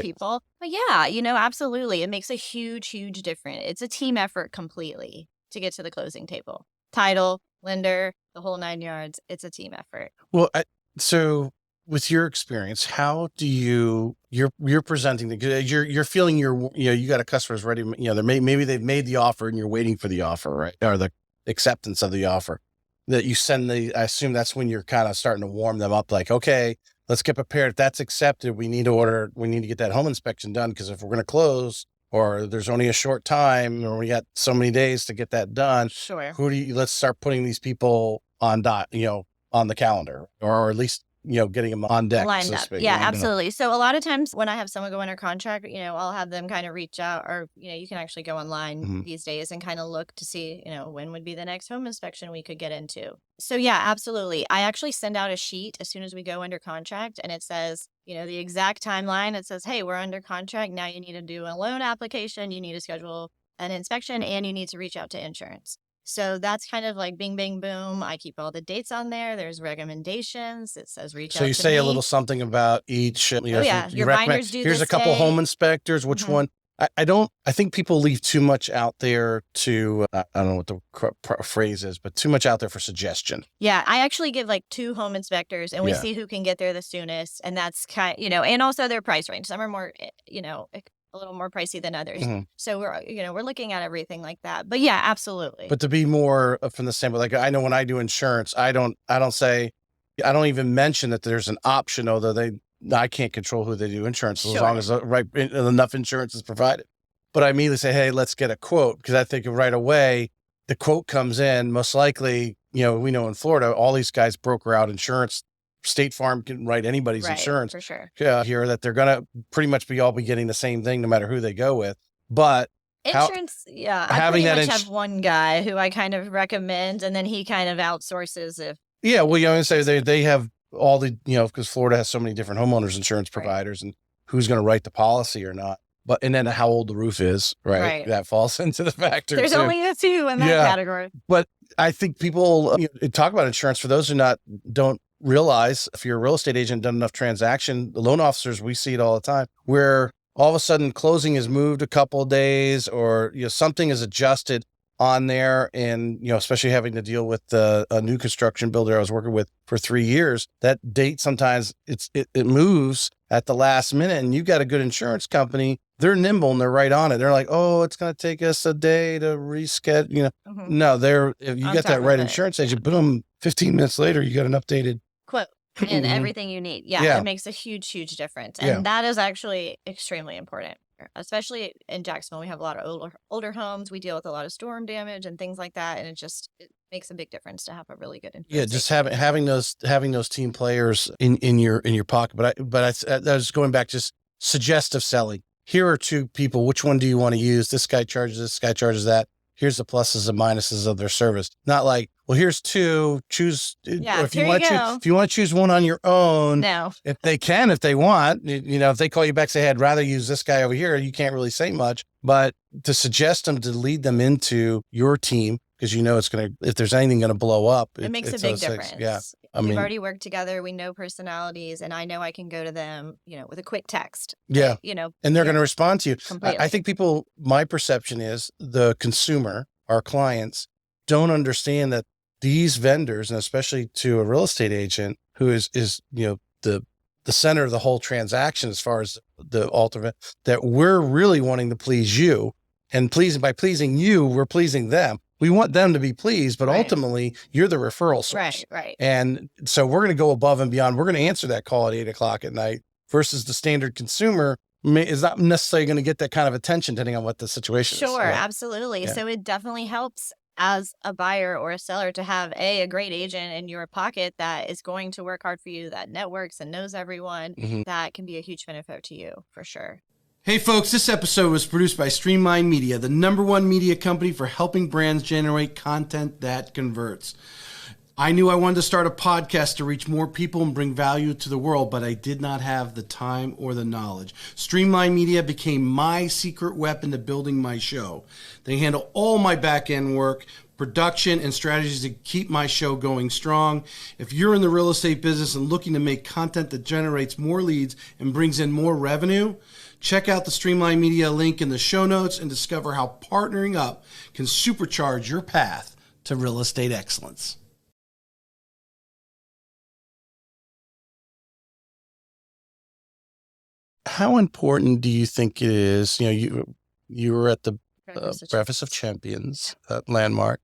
people. But yeah, absolutely. It makes a huge, huge difference. It's a team effort completely to get to the closing table. Title, lender, the whole 9 yards. It's a team effort. Well, so with your experience, how do you're presenting you're feeling you got a customer's ready, maybe they've made the offer and you're waiting for the offer, right? Or the acceptance of the offer. That you send I assume that's when you're kind of starting to warm them up, like, okay, let's get prepared. If that's accepted, we need to get that home inspection done. Because if we're going to close, or there's only a short time, or we got so many days to get that done. Sure. Let's start putting these people on the calendar, or at least, getting them on deck. Lined up. Yeah, absolutely. So a lot of times when I have someone go under contract, I'll have them kind of reach out, or, you can actually go online these days and kind of look to see, when would be the next home inspection we could get into. So yeah, absolutely. I actually send out a sheet as soon as we go under contract, and it says, the exact timeline. It says, hey, we're under contract. Now you need to do a loan application. You need to schedule an inspection, and you need to reach out to insurance. So that's kind of like bing, bang, boom. I keep all the dates on there. There's recommendations. It says reach out to me. So you say a little something about each. Your binders do here's this a couple day. home inspectors. Which one? I think people leave too much out there to, I don't know what the phrase is, but too much out there for suggestion. Yeah, I actually give like 2 home inspectors, and we see who can get there the soonest. And that's and also their price range. Some are more, a little more pricey than others. So we're looking at everything like that. But yeah, absolutely. But to be more from the standpoint, like I know when I do insurance, I don't even mention that there's an option, although I can't control who they do insurance as long as enough insurance is provided. But I immediately say, hey, let's get a quote, because I think right away the quote comes in. Most likely, we know in Florida, all these guys broker out insurance. State Farm can write anybody's insurance for sure. Here, that they're going to pretty much all be getting the same thing no matter who they go with. But insurance, I pretty much have one guy who I kind of recommend, and then he kind of outsources if. Yeah, well, say they have all the, because Florida has so many different homeowners insurance providers, and who's going to write the policy or not. And then how old the roof is, right? That falls into the factor. There's only a few in that category. But I think people talk about insurance. For those who don't realize, if you're a real estate agent, done enough transaction, the loan officers, we see it all the time, where all of a sudden closing is moved a couple of days, or something is adjusted on there. And especially having to deal with a new construction builder I was working with for 3 years, that date sometimes it moves at the last minute, and you've got a good insurance company. They're nimble and they're right on it. They're like, oh, it's going to take us a day to reschedule. No, if you got that right insurance agent, boom, 15 minutes later, you got an updated quote and everything you need. Yeah, it makes a huge, huge difference. And that is actually extremely important, especially in Jacksonville. We have a lot of older homes. We deal with a lot of storm damage and things like that. And it makes a big difference to have a really good insurance. Just having those team players in your pocket. But I was going back, just suggestive selling. Here are two people. Which one do you want to use? This guy charges this guy charges that. Here's the pluses and minuses of their service. Not like, well, here's two. Choose. Or if you want to choose one on your own, no. If they want, if they call you back, say, I'd rather use this guy over here. You can't really say much, but to suggest them, to lead them into your team, because it's going to, if there's anything going to blow up, it makes a big difference. Yeah. We've already worked together. We know personalities, and I know I can go to them, with a quick text. Yeah. And they're going to respond to you. Completely. I think my perception is the consumer, our clients, don't understand that these vendors, and especially to a real estate agent who is the center of the whole transaction, as far as the ultimate, that we're really wanting to please you, and by pleasing you, we're pleasing them. We want them to be pleased, but ultimately you're the referral source. Right. And so we're going to go above and beyond. We're going to answer that call at 8:00 at night, versus the standard consumer is not necessarily going to get that kind of attention, depending on what the situation is. Sure, absolutely. Yeah. So it definitely helps as a buyer or a seller to have a great agent in your pocket that is going to work hard for you, that networks and knows everyone. That can be a huge benefit to you, for sure. Hey folks, this episode was produced by Streamline Media, the #1 media company for helping brands generate content that converts. I knew I wanted to start a podcast to reach more people and bring value to the world, but I did not have the time or the knowledge. Streamline Media became my secret weapon to building my show. They handle all my back-end work, production, and strategies to keep my show going strong. If you're in the real estate business and looking to make content that generates more leads and brings in more revenue, check out the Streamline Media link in the show notes and discover how partnering up can supercharge your path to real estate excellence. How important do you think it is? You were at the Breakfast of Champions, landmark.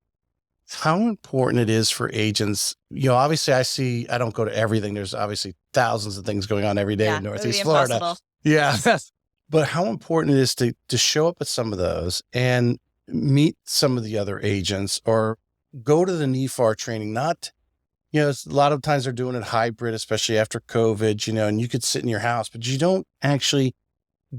How important it is for agents? Obviously I don't go to everything. There's obviously thousands of things going on every day in Northeast Florida. Impossible. Yeah. But how important it is to show up at some of those and meet some of the other agents, or go to the NEFAR training. Not, a lot of times they're doing it hybrid, especially after COVID, and you could sit in your house, but you don't actually,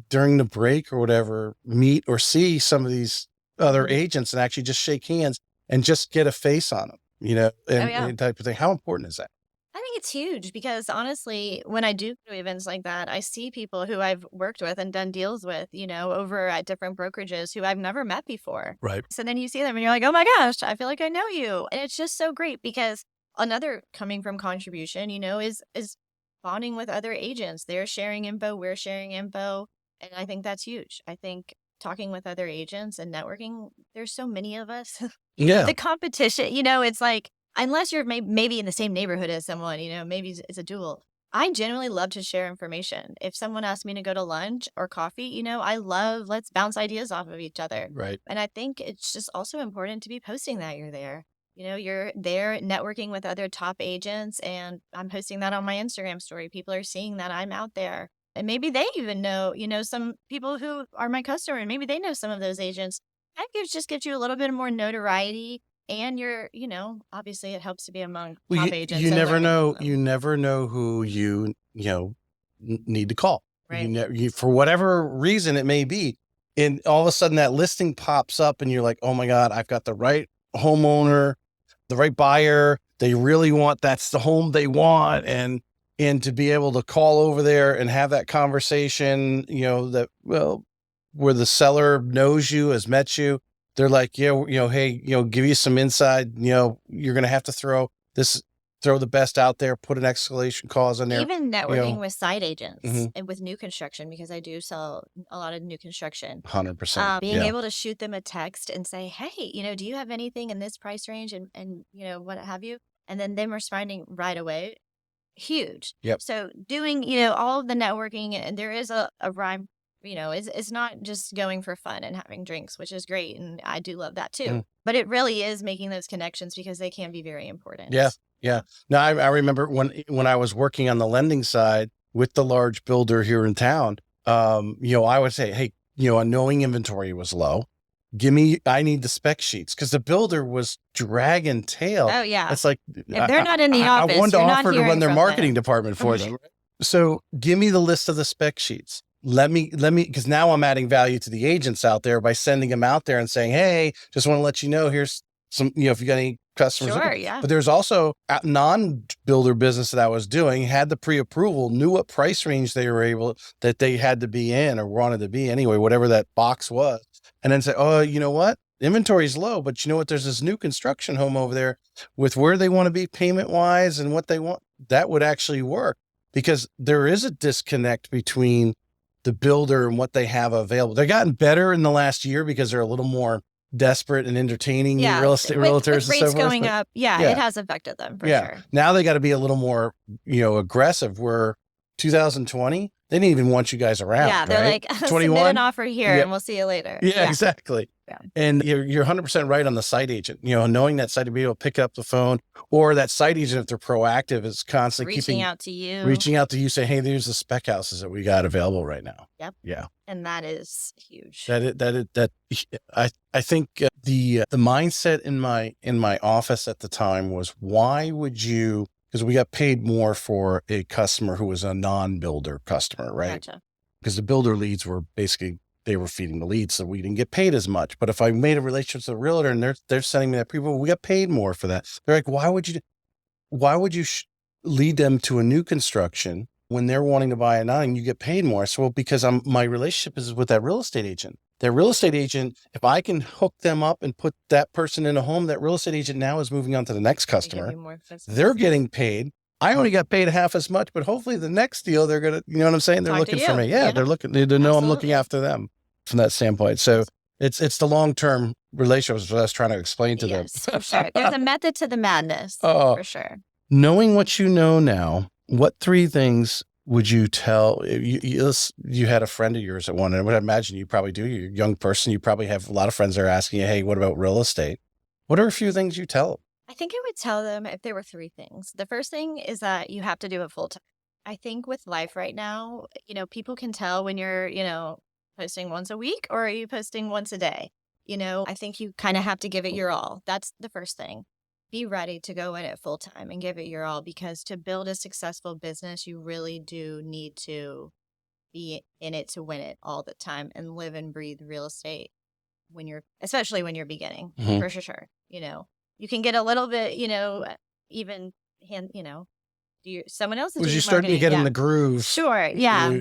during the break or whatever, meet or see some of these other agents and actually just shake hands and just get a face on them, and type of thing. How important is that? I think it's huge, because honestly, when I do go to events like that, I see people who I've worked with and done deals with, over at different brokerages who I've never met before. Right. So then you see them and you're like, oh my gosh, I feel like I know you. And it's just so great, because another coming from contribution, is bonding with other agents. They're sharing info, we're sharing info. And I think that's huge. I think talking with other agents and networking, there's so many of us. Yeah. The competition, it's like, unless you're maybe in the same neighborhood as someone, maybe it's a duel. I genuinely love to share information. If someone asks me to go to lunch or coffee, I love, let's bounce ideas off of each other. Right. And I think it's just also important to be posting that you're there. You're there networking with other top agents, and I'm posting that on my Instagram story. People are seeing that I'm out there. And maybe they even know, some people who are my customer, and maybe they know some of those agents. That just gives you a little bit more notoriety. And you're, obviously it helps to be among top agents. You never know who you need to call. Right. For whatever reason it may be. And all of a sudden that listing pops up and you're like, oh my God, I've got the right homeowner, the right buyer. They really want, that's the home they want. And to be able to call over there and have that conversation, where the seller knows you, has met you. They're like, hey, give you some inside, you're going to have to throw the best out there, put an escalation clause in there. Even networking with side agents and with new construction, because I do sell a lot of new construction. 100%. Being able to shoot them a text and say, hey, do you have anything in this price range and what have you? And then them responding right away. Huge. Yep. So doing, all of the networking, and there is a rhyme it's not just going for fun and having drinks, which is great. And I do love that too. Mm. But it really is making those connections because they can be very important. Yeah. Yeah. No, I remember when I was working on the lending side with the large builder here in town, I would say, hey, knowing inventory was low, I need the spec sheets, because the builder was dragging tail. Oh, yeah. It's like, If they're not in the I office, wanted to you're not offer to run hearing their from marketing them. department for them. So give me the list of the spec sheets. Let me, because now I'm adding value to the agents out there by sending them out there and saying, hey, just want to let you know, here's some, if you got any customers. Sure, yeah. But there's also a non-builder business that I was doing, had the pre-approval, knew what price range that they had to be in or wanted to be anyway, whatever that box was. And then say, oh, you know what? Inventory is low, but you know what? There's this new construction home over there with where they want to be payment wise and what they want. That would actually work, because there is a disconnect between the builder and what they have available. They've gotten better in the last year because they're a little more desperate and entertaining real estate realtors with and so rates forth. going up. Yeah, it has affected them for sure. Now they got to be a little more, aggressive. Where 2020, they didn't even want you guys around. Yeah, they're right? like, submit an offer here and we'll see you later. Yeah, exactly. Yeah. And you're 100% right on the site agent, knowing that site to be able to pick up the phone, or that site agent, if they're proactive, is constantly reaching out to you, say, hey, there's the spec houses that we got available right now. Yep. Yeah. And that is huge. I think the mindset in my office at the time was, why would you, because we got paid more for a customer who was a non-builder customer, right? Gotcha. Because the builder leads were basically, they were feeding the leads, so we didn't get paid as much. But if I made a relationship with a realtor and they're sending me that people, we got paid more for that. They're like, why would you lead them to a new construction when they're wanting to buy a nine? You get paid more. So, because my relationship is with that real estate agent. That real estate agent, if I can hook them up and put that person in a home, that real estate agent now is moving on to the next customer. They're getting paid. I only got paid half as much, but hopefully the next deal, they're going to, you know what I'm saying? They're looking for me. Yeah, they're looking, they know I'm looking after them from that standpoint. So it's the long-term relationships that I was trying to explain to them. For sure. There's a method to the madness, for sure. Knowing what you know now, what 3 things would you tell? You had a friend of yours that wanted, I would imagine you probably do. You're a young person. You probably have a lot of friends that are asking you, hey, what about real estate? What are a few things you tell them? I think I would tell them if there were 3 things. The first thing is that you have to do it full time. I think with life right now, people can tell when you're, posting once a week, or are you posting once a day? I think you kind of have to give it your all. That's the first thing. Be ready to go in it full time and give it your all, because to build a successful business, you really do need to be in it to win it all the time and live and breathe real estate especially when you're beginning, for sure. You can get a little bit, even someone else is. Was you starting to get in the groove? Sure. Yeah.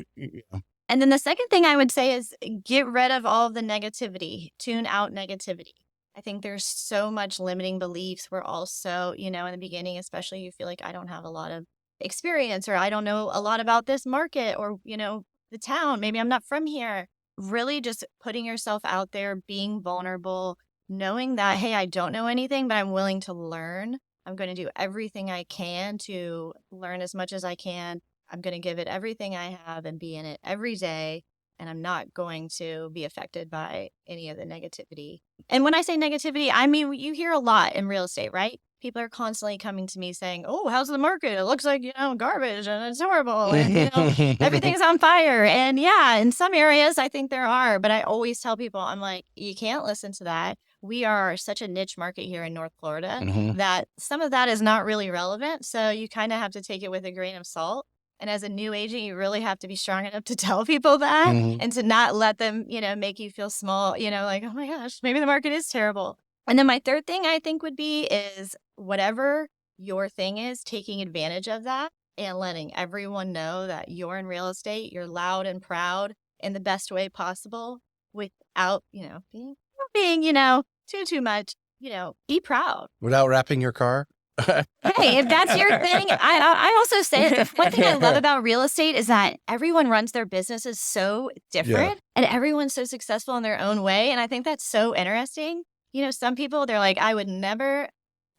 And then the second thing I would say is get rid of all of the negativity, tune out negativity. I think there's so much limiting beliefs. We're also, in the beginning, especially, you feel like I don't have a lot of experience, or I don't know a lot about this market, or, the town. Maybe I'm not from here. Really just putting yourself out there, being vulnerable, knowing that, hey, I don't know anything, but I'm willing to learn. I'm going to do everything I can to learn as much as I can. I'm going to give it everything I have and be in it every day. And I'm not going to be affected by any of the negativity. And when I say negativity, I mean, you hear a lot in real estate, right? People are constantly coming to me saying, oh, how's the market? It looks like, garbage and it's horrible. And, everything's on fire. And yeah, in some areas, I think there are. But I always tell people, I'm like, you can't listen to that. We are such a niche market here in North Florida that some of that is not really relevant. So you kind of have to take it with a grain of salt. And as a new agent, you really have to be strong enough to tell people that and to not let them, make you feel small, like, oh my gosh, maybe the market is terrible. And then my third thing I think would be is whatever your thing is, taking advantage of that and letting everyone know that you're in real estate, you're loud and proud in the best way possible without, being, too much, be proud. Without wrapping your car? Hey, if that's your thing, I also say one thing I love about real estate is that everyone runs their businesses so different and everyone's so successful in their own way. And I think that's so interesting. Some people, they're like, I would never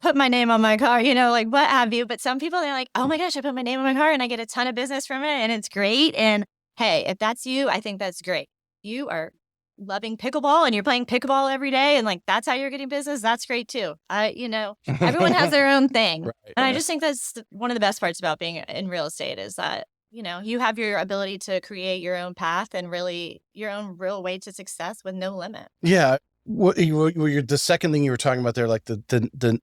put my name on my car, like what have you. But some people, they're like, oh my gosh, I put my name on my car and I get a ton of business from it and it's great. And hey, if that's you, I think that's great. you are loving pickleball and you're playing pickleball every day and like that's how you're getting business, that's great too. Everyone has their own thing. Right, And I right. just think that's one of the best parts about being in real estate is that, you have your ability to create your own path and really your own real way to success with no limit. Yeah. The second thing you were talking about there, like the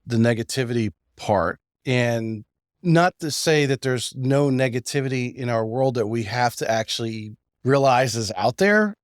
negativity part, and not to say that there's no negativity in our world that we have to actually realize is out there.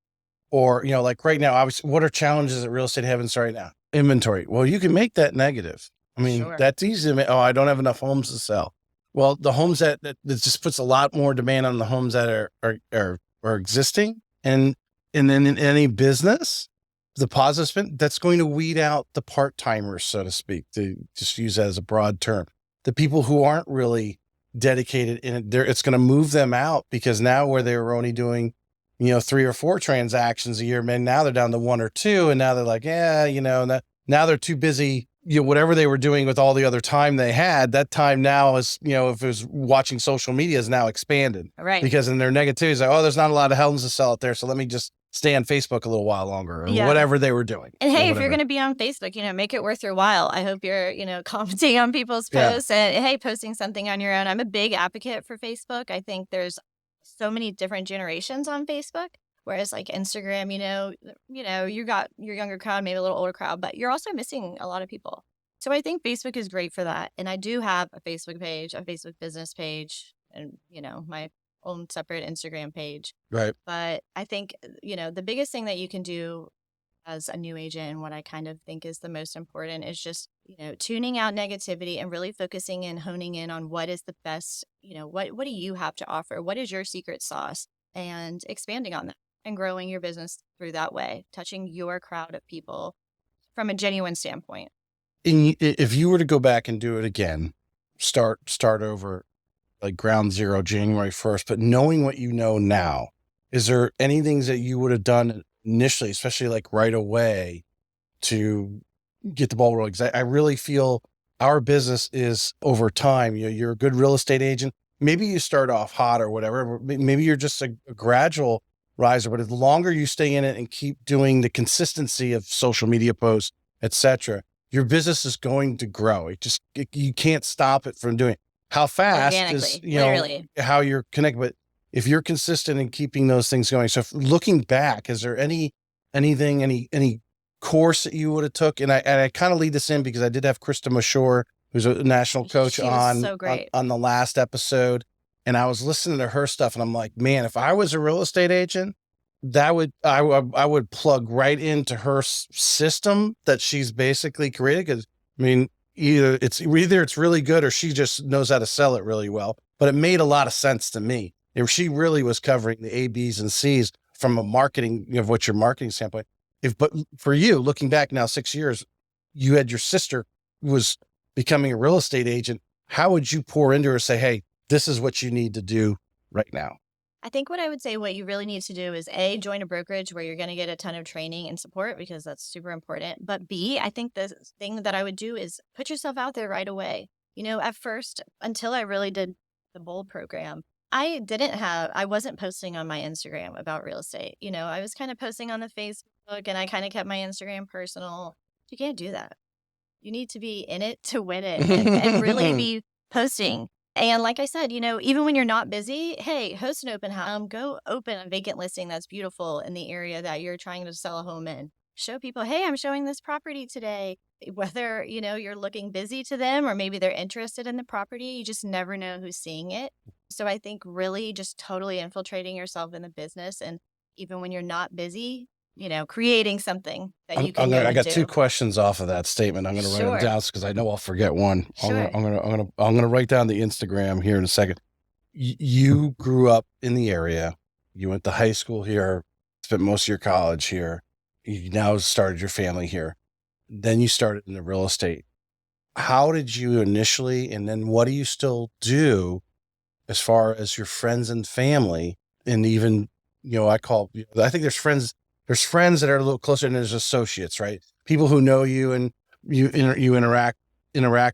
Or, like right now, obviously, what are challenges at real estate heavens right now? Inventory. Well, you can make that negative. I mean, Sure. that's easy to make. Oh, I don't have enough homes to sell. Well, the homes that just puts a lot more demand on the homes that are existing. And then in any business, the positive spin, that's going to weed out the part-timers, so to speak, to just use that as a broad term. The people who aren't really dedicated in it, it's going to move them out because now where they were only doing 3 or 4 transactions a year, man, now they're down to 1 or 2. And now they're like, now they're too busy, whatever they were doing with all the other time they had, that time now is, if it was watching social media is now expanded. Right. Because in their negativity is like, oh, there's not a lot of homes to sell out there. So let me just stay on Facebook a little while longer or whatever they were doing. And hey, if you're going to be on Facebook, make it worth your while. I hope you're, commenting on people's posts and hey, posting something on your own. I'm a big advocate for Facebook. I think there's so many different generations on Facebook. Whereas like Instagram, you got your younger crowd, maybe a little older crowd, but you're also missing a lot of people. So I think Facebook is great for that. And I do have a Facebook page, a Facebook business page, and, my own separate Instagram page. Right. But I think, the biggest thing that you can do as a new agent and what I kind of think is the most important is just, tuning out negativity and really focusing and honing in on what is the best, what do you have to offer? What is your secret sauce? And expanding on that and growing your business through that way, touching your crowd of people from a genuine standpoint. And if you were to go back and do it again, start over like ground zero, January 1st, but knowing what you know now, is there any things that you would have done initially, especially like right away, to get the ball rolling? Because I really feel our business is over time. You're a good real estate agent. Maybe you start off hot or whatever. Maybe you're just a gradual riser, but the longer you stay in it and keep doing the consistency of social media posts, etc., your business is going to grow. You can't stop it from doing it. How fast is, literally. How you're connected, but if you're consistent in keeping those things going. So looking back, is there any course that you would have took? And I kind of lead this in because I did have Krista Mashore, who's a national coach on the last episode. And I was listening to her stuff and I'm like, man, if I was a real estate agent, I would plug right into her system that she's basically created. Cause I mean, either it's really good or she just knows how to sell it really well, but it made a lot of sense to me. If she really was covering the A, B's and C's from a marketing, what your marketing standpoint. But for you, looking back now 6 years, you had your sister who was becoming a real estate agent. How would you pour into her, say, hey, this is what you need to do right now? I think what I would say, what you really need to do is A, join a brokerage where you're going to get a ton of training and support because that's super important. But B, I think the thing that I would do is put yourself out there right away. At first, until I really did the Bold program, I wasn't posting on my Instagram about real estate. I was kind of posting on the Facebook and I kind of kept my Instagram personal. You can't do that. You need to be in it to win it and really be posting. And like I said, even when you're not busy, hey, host an open house. Go open a vacant listing that's beautiful in the area that you're trying to sell a home in. Show people, hey, I'm showing this property today. Whether, you're looking busy to them or maybe they're interested in the property, you just never know who's seeing it. So I think really just totally infiltrating yourself in the business. And even when you're not busy, creating something that you can I got do. 2 questions off of that statement. I'm going to write them down because I know I'll forget one. Sure. I'm going to write down the Instagram here in a second. You grew up in the area. You went to high school here, spent most of your college here. You now started your family here. Then you started in the real estate. How did you initially, and then what do you still do as far as your friends and family? And even, I think there's friends that are a little closer, and there's associates, right? People who know you and you interact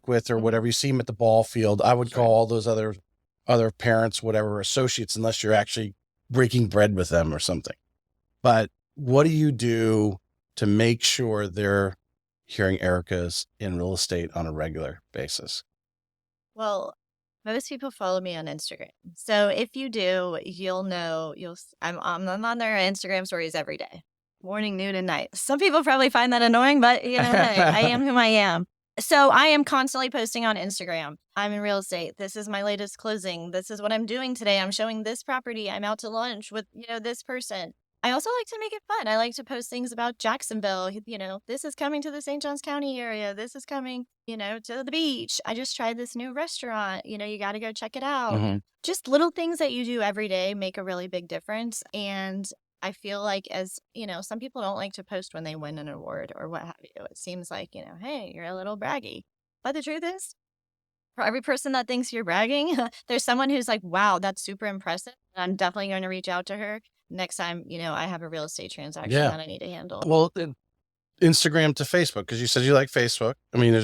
with or whatever. You see them at the ball field. I would call all those other parents, whatever, associates, unless you're actually breaking bread with them or something. but what do you do to make sure they're hearing Erica's in real estate on a regular basis? Well, most people follow me on Instagram. So if you do, you'll know I'm on their Instagram stories every day, morning, noon, and night. Some people probably find that annoying, but hey, I am who I am. So I am constantly posting on Instagram. I'm in real estate. This is my latest closing. This is what I'm doing today. I'm showing this property. I'm out to lunch with, this person. I also like to make it fun. I like to post things about Jacksonville. This is coming to the St. Johns County area. This is coming, to the beach. I just tried this new restaurant. You got to go check it out. Mm-hmm. Just little things that you do every day make a really big difference. And I feel like some people don't like to post when they win an award or what have you. It seems like, hey, you're a little braggy. But the truth is, for every person that thinks you're bragging, there's someone who's like, wow, that's super impressive. And I'm definitely going to reach out to her next time, I have a real estate transaction that I need to handle. Well, Instagram to Facebook, because you said you like Facebook. I mean,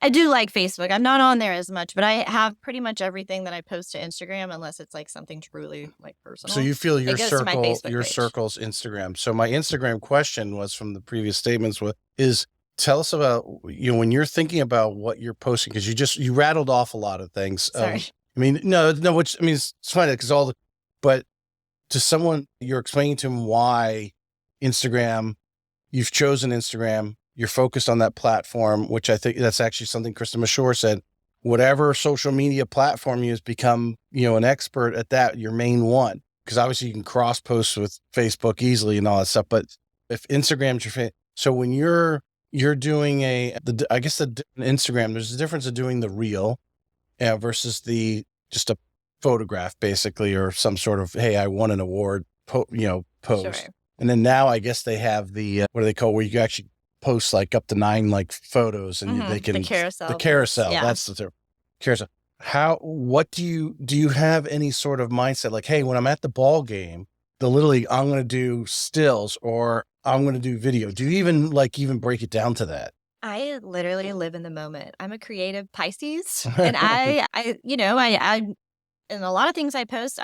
I do like Facebook. I'm not on there as much, but I have pretty much everything that I post to Instagram, unless it's like something truly like personal. So you feel your page. circle's Instagram. So my Instagram question was from the previous statements is tell us about, when you're thinking about what you're posting, because you rattled off a lot of things. Sorry. It's fine because but to someone, you're explaining to them why Instagram, you've chosen Instagram, you're focused on that platform, which I think that's actually something Krista Mashore said. Whatever social media platform you use, become, an expert at that, your main one. Because obviously you can cross post with Facebook easily and all that stuff. But if Instagram's your favorite, so when you're doing Instagram, there's a difference of doing the reel versus just a photograph basically, or some sort of, hey, I won an award, post. Sure. And then now I guess they have the, what do they call, where you can actually post like up to 9 like photos and they can, the carousel. Yeah. That's the term. Carousel. What do you have any sort of mindset? Like, hey, when I'm at the ball game, I'm going to do stills or I'm going to do video. Do you even break it down to that? I literally live in the moment. I'm a creative Pisces and I and a lot of things I post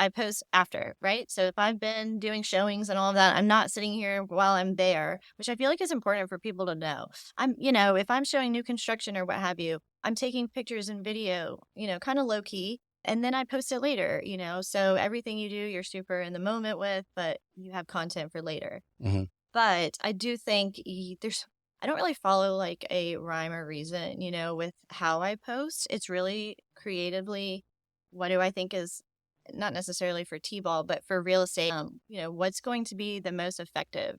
after, right? So if I've been doing showings and all of that, I'm not sitting here while I'm there, which I feel like is important for people to know. If I'm showing new construction or what have you, I'm taking pictures and video, kind of low key. And then I post it later, so everything you do, you're super in the moment with, but you have content for later. Mm-hmm. But I do think I don't really follow like a rhyme or reason, with how I post. It's really creatively, what do I think is not necessarily for T-ball, but for real estate, what's going to be the most effective?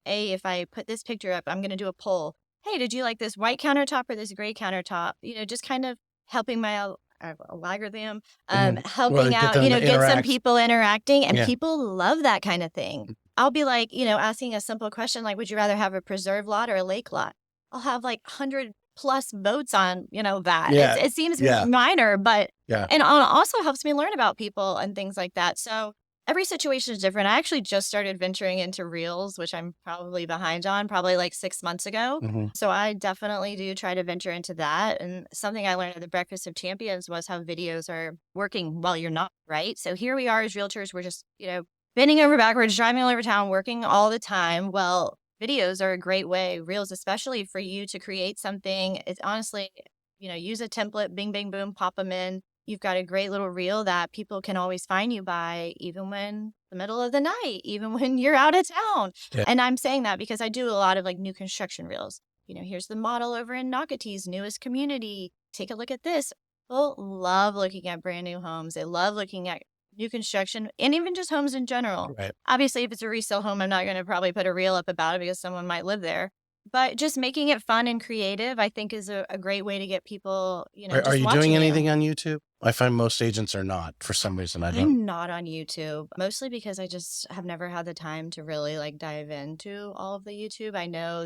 If I put this picture up, I'm going to do a poll. Hey, did you like this white countertop or this gray countertop? Just kind of helping my algorithm, helping out, get some people interacting, and people love that kind of thing. I'll be like, asking a simple question like, would you rather have a preserve lot or a lake lot? I'll have like 100 plus votes on, that. Yeah. It seems minor, but and also helps me learn about people and things like that. So every situation is different. I actually just started venturing into reels, which I'm probably behind on, probably like 6 months ago. Mm-hmm. So I definitely do try to venture into that. And something I learned at the Breakfast of Champions was how videos are working while you're not, right? So here we are as realtors, we're just, bending over backwards, driving all over town, working all the time. Well, videos are a great way, reels especially, for you to create something. It's honestly, use a template, bing, bang, boom, pop them in. You've got a great little reel that people can always find you by, even when the middle of the night, even when you're out of town. Yeah. And I'm saying that because I do a lot of like new construction reels. Here's the model over in Nocketee's newest community. Take a look at this. People love looking at brand new homes. They love looking at new construction and even just homes in general. Right. Obviously, if it's a resale home, I'm not going to probably put a reel up about it because someone might live there. But just making it fun and creative, I think, is a great way to get people, Are you doing anything on YouTube? I find most agents are not for some reason. I'm not on YouTube, mostly because I just have never had the time to really like dive into all of the YouTube. I know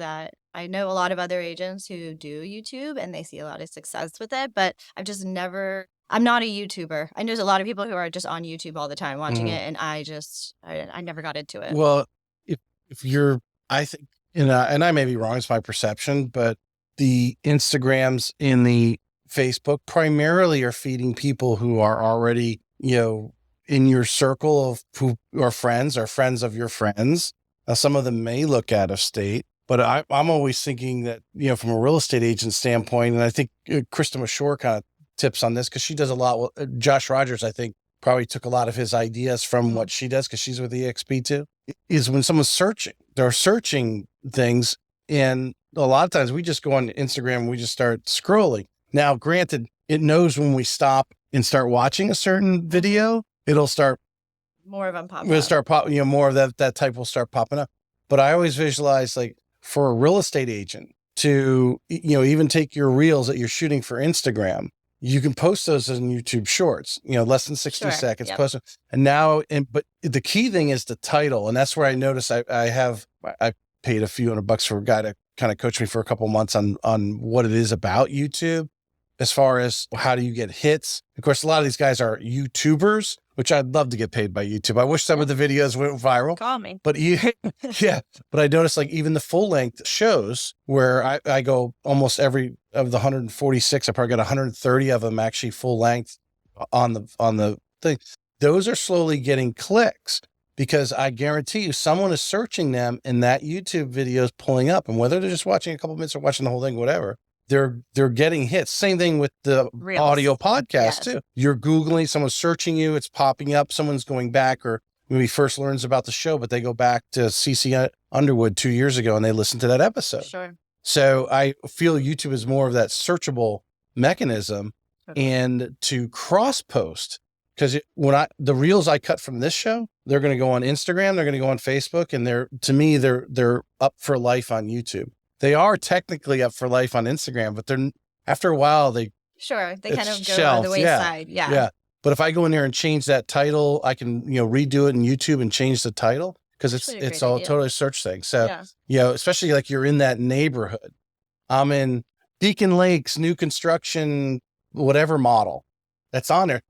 a lot of other agents who do YouTube and they see a lot of success with it, but I'm not a YouTuber. I know there's a lot of people who are just on YouTube all the time watching it, and I never got into it. Well, if you're, I think, and I may be wrong, it's my perception, but the Instagrams in the Facebook primarily are feeding people who are already, in your circle of who are friends or friends of your friends. Now, some of them may look out of state, but I'm always thinking that, from a real estate agent standpoint, and I think Krista Mashore kind of tips on this because she does a lot. Josh Rogers, I think, probably took a lot of his ideas from what she does because she's with EXP too, is when someone's searching, they're searching things. And a lot of times we just go on Instagram and we just start scrolling. Now, granted, it knows when we stop and start watching a certain video, it'll start more of them pop we'll up. start more of that type will start popping up. But I always visualize, like, for a real estate agent to, even take your reels that you're shooting for Instagram, you can post those in YouTube shorts, less than 60 seconds, post them. And now, but the key thing is the title. And that's where I noticed I paid a few $100 for a guy to kind of coach me for a couple months on what it is about YouTube, as far as how do you get hits. Of course, a lot of these guys are YouTubers, which I'd love to get paid by YouTube. I wish some of the videos went viral. Call me. But but I noticed, like, even the full length shows where I go almost every of the 146, I probably got 130 of them actually full length on the thing. Those are slowly getting clicks because I guarantee you someone is searching them and that YouTube video is pulling up, and whether they're just watching a couple minutes or watching the whole thing, whatever, they're getting hits. Same thing with the Reels. Audio podcast too. You're Googling, someone's searching you, it's popping up, someone's going back, or maybe first learns about the show, but they go back to CC Underwood 2 years ago and they listen to that episode. Sure. So I feel YouTube is more of that searchable mechanism. And to cross post, because the reels I cut from this show, they're going to go on Instagram, they're going to go on Facebook, and they're up for life on YouTube. They are technically up for life on Instagram, but they're, after a while, they kind of go on the wayside. Yeah. But if I go in there and change that title, I can, redo it in YouTube and change the title, because it's all totally a search thing. So, especially like you're in that neighborhood. I'm in Beacon Lakes, new construction, whatever model that's on there.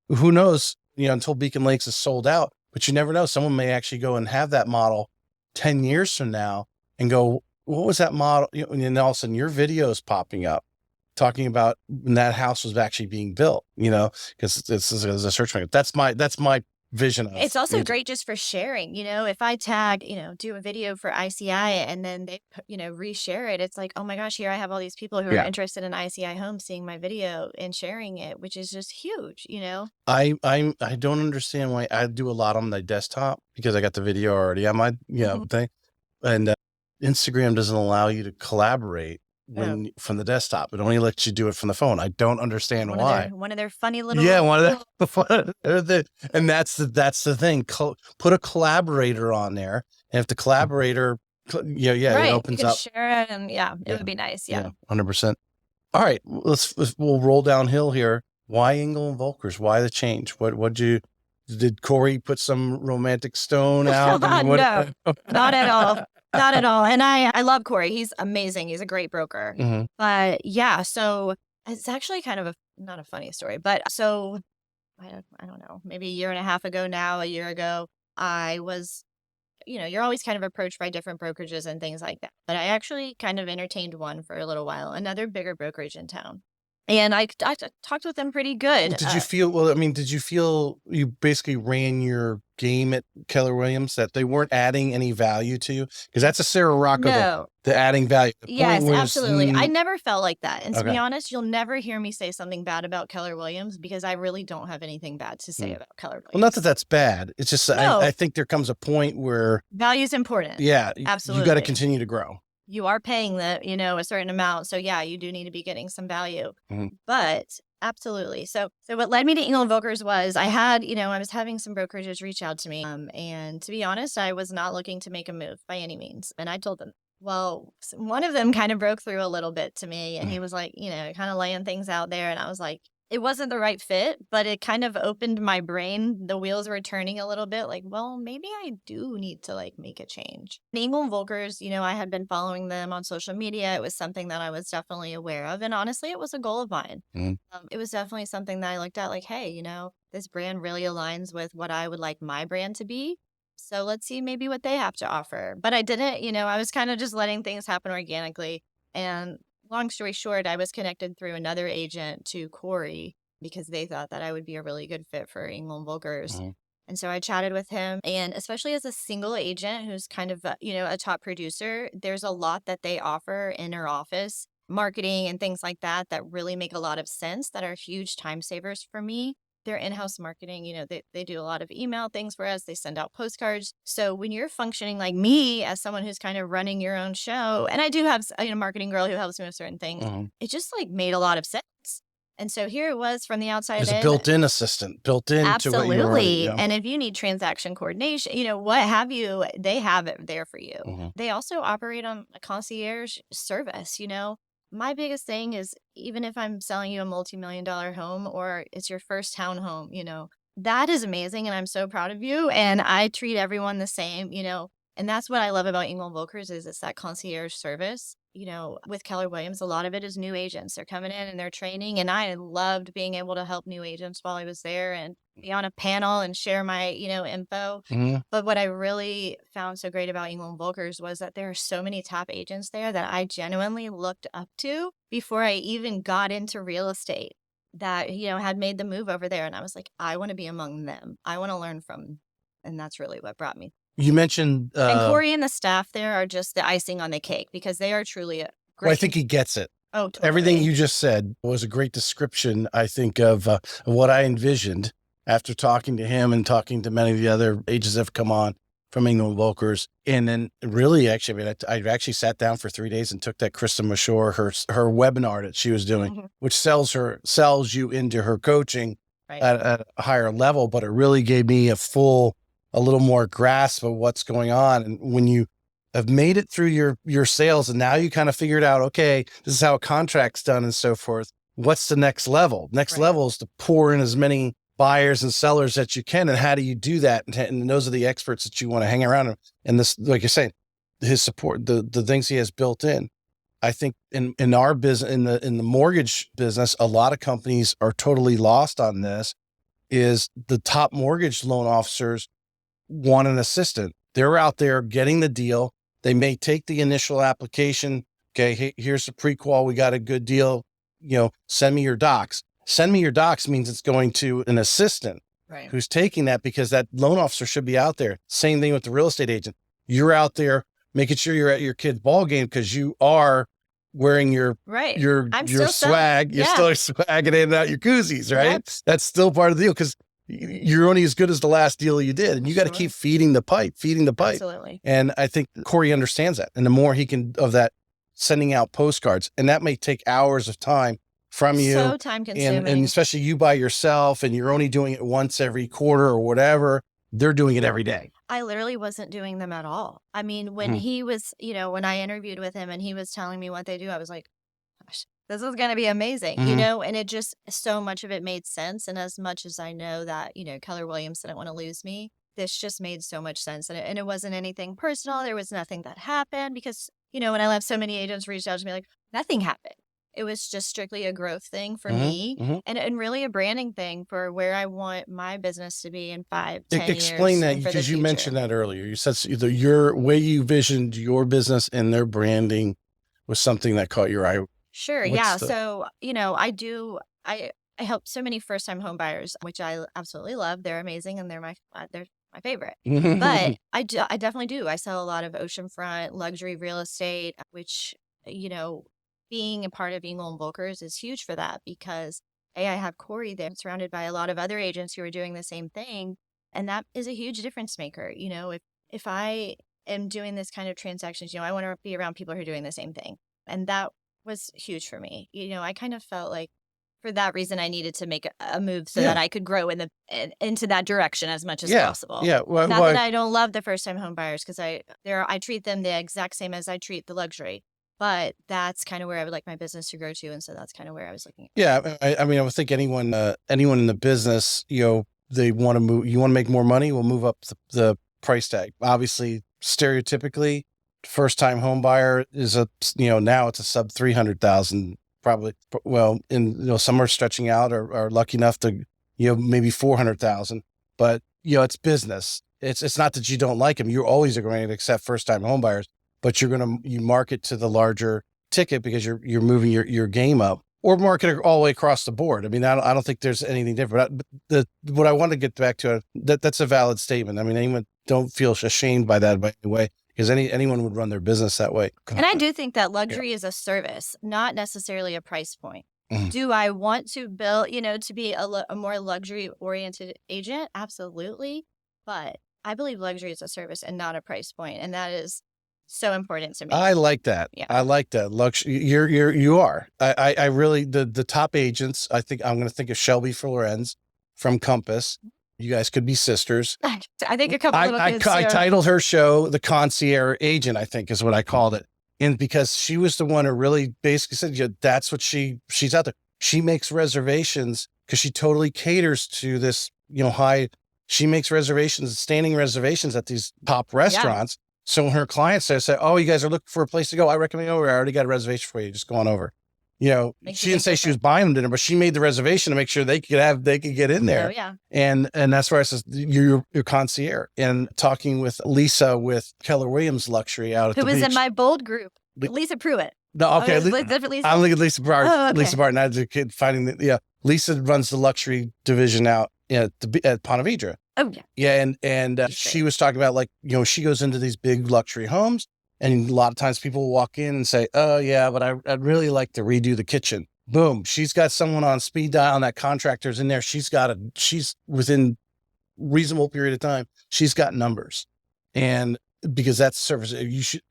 Who knows, until Beacon Lakes is sold out, but you never know. Someone may actually go and have that model 10 years from now and go, what was that model? And then all of a sudden your video is popping up talking about when that house was actually being built, because this is a search market. That's my vision of it. It's also great just for sharing. If I tag, do a video for ICI and then they, reshare it, it's like, oh my gosh, here I have all these people who are interested in ICI homes seeing my video and sharing it, which is just huge, I don't understand why. I do a lot on the desktop because I got the video already on my thing, and Instagram doesn't allow you to collaborate from the desktop. It only lets you do it from the phone. I don't understand why. One of their funny little and that's the thing. Put a collaborator on there, and if the collaborator, it opens up. Share it, and it would be nice. 100%. All right, we'll roll downhill here. Why Engel and Volkers? Why the change? Did Corey put some romantic stone out? No, not at all. Not at all. And I love Corey. He's amazing. He's a great broker. Mm-hmm. But so it's actually kind of not a funny story, but so I don't know, maybe a year and a year ago, I was, you're always kind of approached by different brokerages and things like that. But I actually kind of entertained one for a little while, another bigger brokerage in town. And I talked with them pretty good. Did you feel you basically ran your game at Keller Williams, that they weren't adding any value to you? Because that's a Sarah Rocco, the adding value. Yes, absolutely. I never felt like that. And to be honest, you'll never hear me say something bad about Keller Williams because I really don't have anything bad to say about Keller Williams. Well, not that that's bad. It's just, I think there comes a point where value is important. Yeah, absolutely. You got to continue to grow. You are paying a certain amount. So you do need to be getting some value, but absolutely. So what led me to Engel Völkers was I had, I was having some brokerages reach out to me. And to be honest, I was not looking to make a move by any means. And I told them, well, one of them kind of broke through a little bit to me, and he was like, kind of laying things out there. And I was like, it wasn't the right fit, but it kind of opened my brain. The wheels were turning a little bit, like, well, maybe I do need to make a change. Engel Völkers, I had been following them on social media. It was something that I was definitely aware of. And honestly, it was a goal of mine. It was definitely something that I looked at like, hey, this brand really aligns with what I would like my brand to be. So let's see maybe what they have to offer. But I didn't, I was kind of just letting things happen organically. And long story short, I was connected through another agent to Corey because they thought that I would be a really good fit for Engel Völkers. And so I chatted with him, and especially as a single agent who's kind of, a top producer, there's a lot that they offer in our office, marketing and things like that, that really make a lot of sense, that are huge time savers for me. Their in-house marketing, they do a lot of email things for us. They send out postcards. So when you're functioning like me as someone who's kind of running your own show, and I do have a marketing girl who helps me with certain things, it just like made a lot of sense. And so here it was from the outside There's a in. built-in assistant built into what you already. Absolutely. And if you need transaction coordination, what have you, they have it there for you. They also operate on a concierge service. My biggest thing is, even if I'm selling you a multi-million-dollar home or it's your first townhome, that is amazing. And I'm so proud of you. And I treat everyone the same, and that's what I love about Engel Völkers is it's that concierge service. With Keller Williams, a lot of it is new agents. They're coming in and they're training. And I loved being able to help new agents while I was there and be on a panel and share my, info. But what I really found so great about Engel Völkers was that there are so many top agents there that I genuinely looked up to before I even got into real estate that, had made the move over there. And I was like, I want to be among them. I want to learn from them. And that's really what brought me. You mentioned and Corey and the staff there are just the icing on the cake because they are truly great. Well, I think he gets it. Oh, totally. Everything you just said was a great description, I think, of what I envisioned after talking to him and talking to many of the other agents that have come on from Engel Völkers. And then really, actually, I actually sat down for 3 days and took that Krista Mashore, her webinar that she was doing, which sells you into her coaching at a higher level. But it really gave me a little more grasp of what's going on. And when you have made it through your sales and now you kind of figured out, okay, this is how a contract's done and so forth. What's the next level? Next level is to pour in as many buyers and sellers that you can. And how do you do that? And those are the experts that you want to hang around. And this, like you're saying, his support, the things he has built in. I think in our business, in the mortgage business, a lot of companies are totally lost on this, is the top mortgage loan officers want an assistant. They're out there getting the deal. They may take the initial application. Okay, here's the pre-qual. We got a good deal. Send me your docs. Send me your docs means it's going to an assistant who's taking that, because that loan officer should be out there. Same thing with the real estate agent. You're out there making sure you're at your kid's ball game because you are wearing your swag. You're still swagging in and out your koozies, right? Yep. That's still part of the deal because you're only as good as the last deal you did. And you got to keep feeding the pipe. Absolutely. And I think Corey understands that. And the more he can of that, sending out postcards, and that may take hours of time from you. So time consuming. And especially you by yourself, and you're only doing it once every quarter or whatever. They're doing it every day. I literally wasn't doing them at all. I mean, when he was, when I interviewed with him and he was telling me what they do, I was like, gosh, this is going to be amazing, and it just, so much of it made sense. And as much as I know that, Keller Williams didn't want to lose me, this just made so much sense. And it wasn't anything personal. There was nothing that happened because, when I left, so many agents reached out to me like, nothing happened. It was just strictly a growth thing for me and really a branding thing for where I want my business to be in 5, 10 years. Explain that, because you mentioned that earlier. You said either your way you visioned your business and their branding was something that caught your eye. Sure. So, I help so many first-time home buyers, which I absolutely love. They're amazing and they're my favorite. But I definitely do. I sell a lot of oceanfront luxury real estate, which, being a part of Engel Völkers is huge for that because I have Corey there surrounded by a lot of other agents who are doing the same thing. And that is a huge difference maker. If I am doing this kind of transactions, I want to be around people who are doing the same thing. And that was huge for me. I kind of felt like for that reason, I needed to make a move so that I could grow into that direction as much as possible. Yeah. Not that I don't love the first time home buyers because I treat them the exact same as I treat the luxury. But that's kind of where I would like my business to grow to. And so that's kind of where I was looking at. Yeah. I mean, I would think anyone in the business, they want to move, you want to make more money, we'll move up the price tag. Obviously, stereotypically, first time home buyer is now it's a sub 300,000 probably. Well, some are stretching out or are lucky enough to, maybe 400,000, but it's business. It's not that you don't like them. You always are going to accept first time home buyers, but you market to the larger ticket because you're moving your game up. or market it all the way across the board. I mean, I don't think there's anything different. But what I want to get back to, that's a valid statement. I mean, anyone don't feel ashamed by that by any way, because anyone would run their business that way. And I do think that luxury is a service, not necessarily a price point. Do I want to build, to be a more luxury oriented agent? Absolutely. But I believe luxury is a service and not a price point. And that is so important to me. I like that. Yeah. I like that. Luxury. You are. I really, the top agents, I think I'm going to think of Shelby Florenz from Compass. You guys could be sisters. I think a couple little kids I titled her show The Concierge Agent, I think is what I called it. And because she was the one who really basically said, yeah, that's what she's out there. She makes reservations because she totally caters to this, she makes reservations, standing reservations at these top restaurants. Yeah. So when her clients say, oh, you guys are looking for a place to go, I recommend over. I already got a reservation for you. Just go on over. She didn't say she was buying them dinner, but she made the reservation to make sure they could get in there. Oh, yeah. And that's where I says you're concierge. And talking with Lisa with Keller Williams Luxury out at the beach. Who was in my bold group. Lisa Pruitt. No, okay. I'm looking at Lisa Barton. Oh, okay. Lisa Barton. I was a kid finding Lisa runs the luxury division out at Ponte Vedra. Oh yeah. Yeah. And she was talking about she goes into these big luxury homes. And a lot of times people will walk in and say, oh, yeah, but I'd really like to redo the kitchen. Boom. She's got someone on speed dial and that contractor's in there. She's within reasonable period of time, she's got numbers. And because that's service,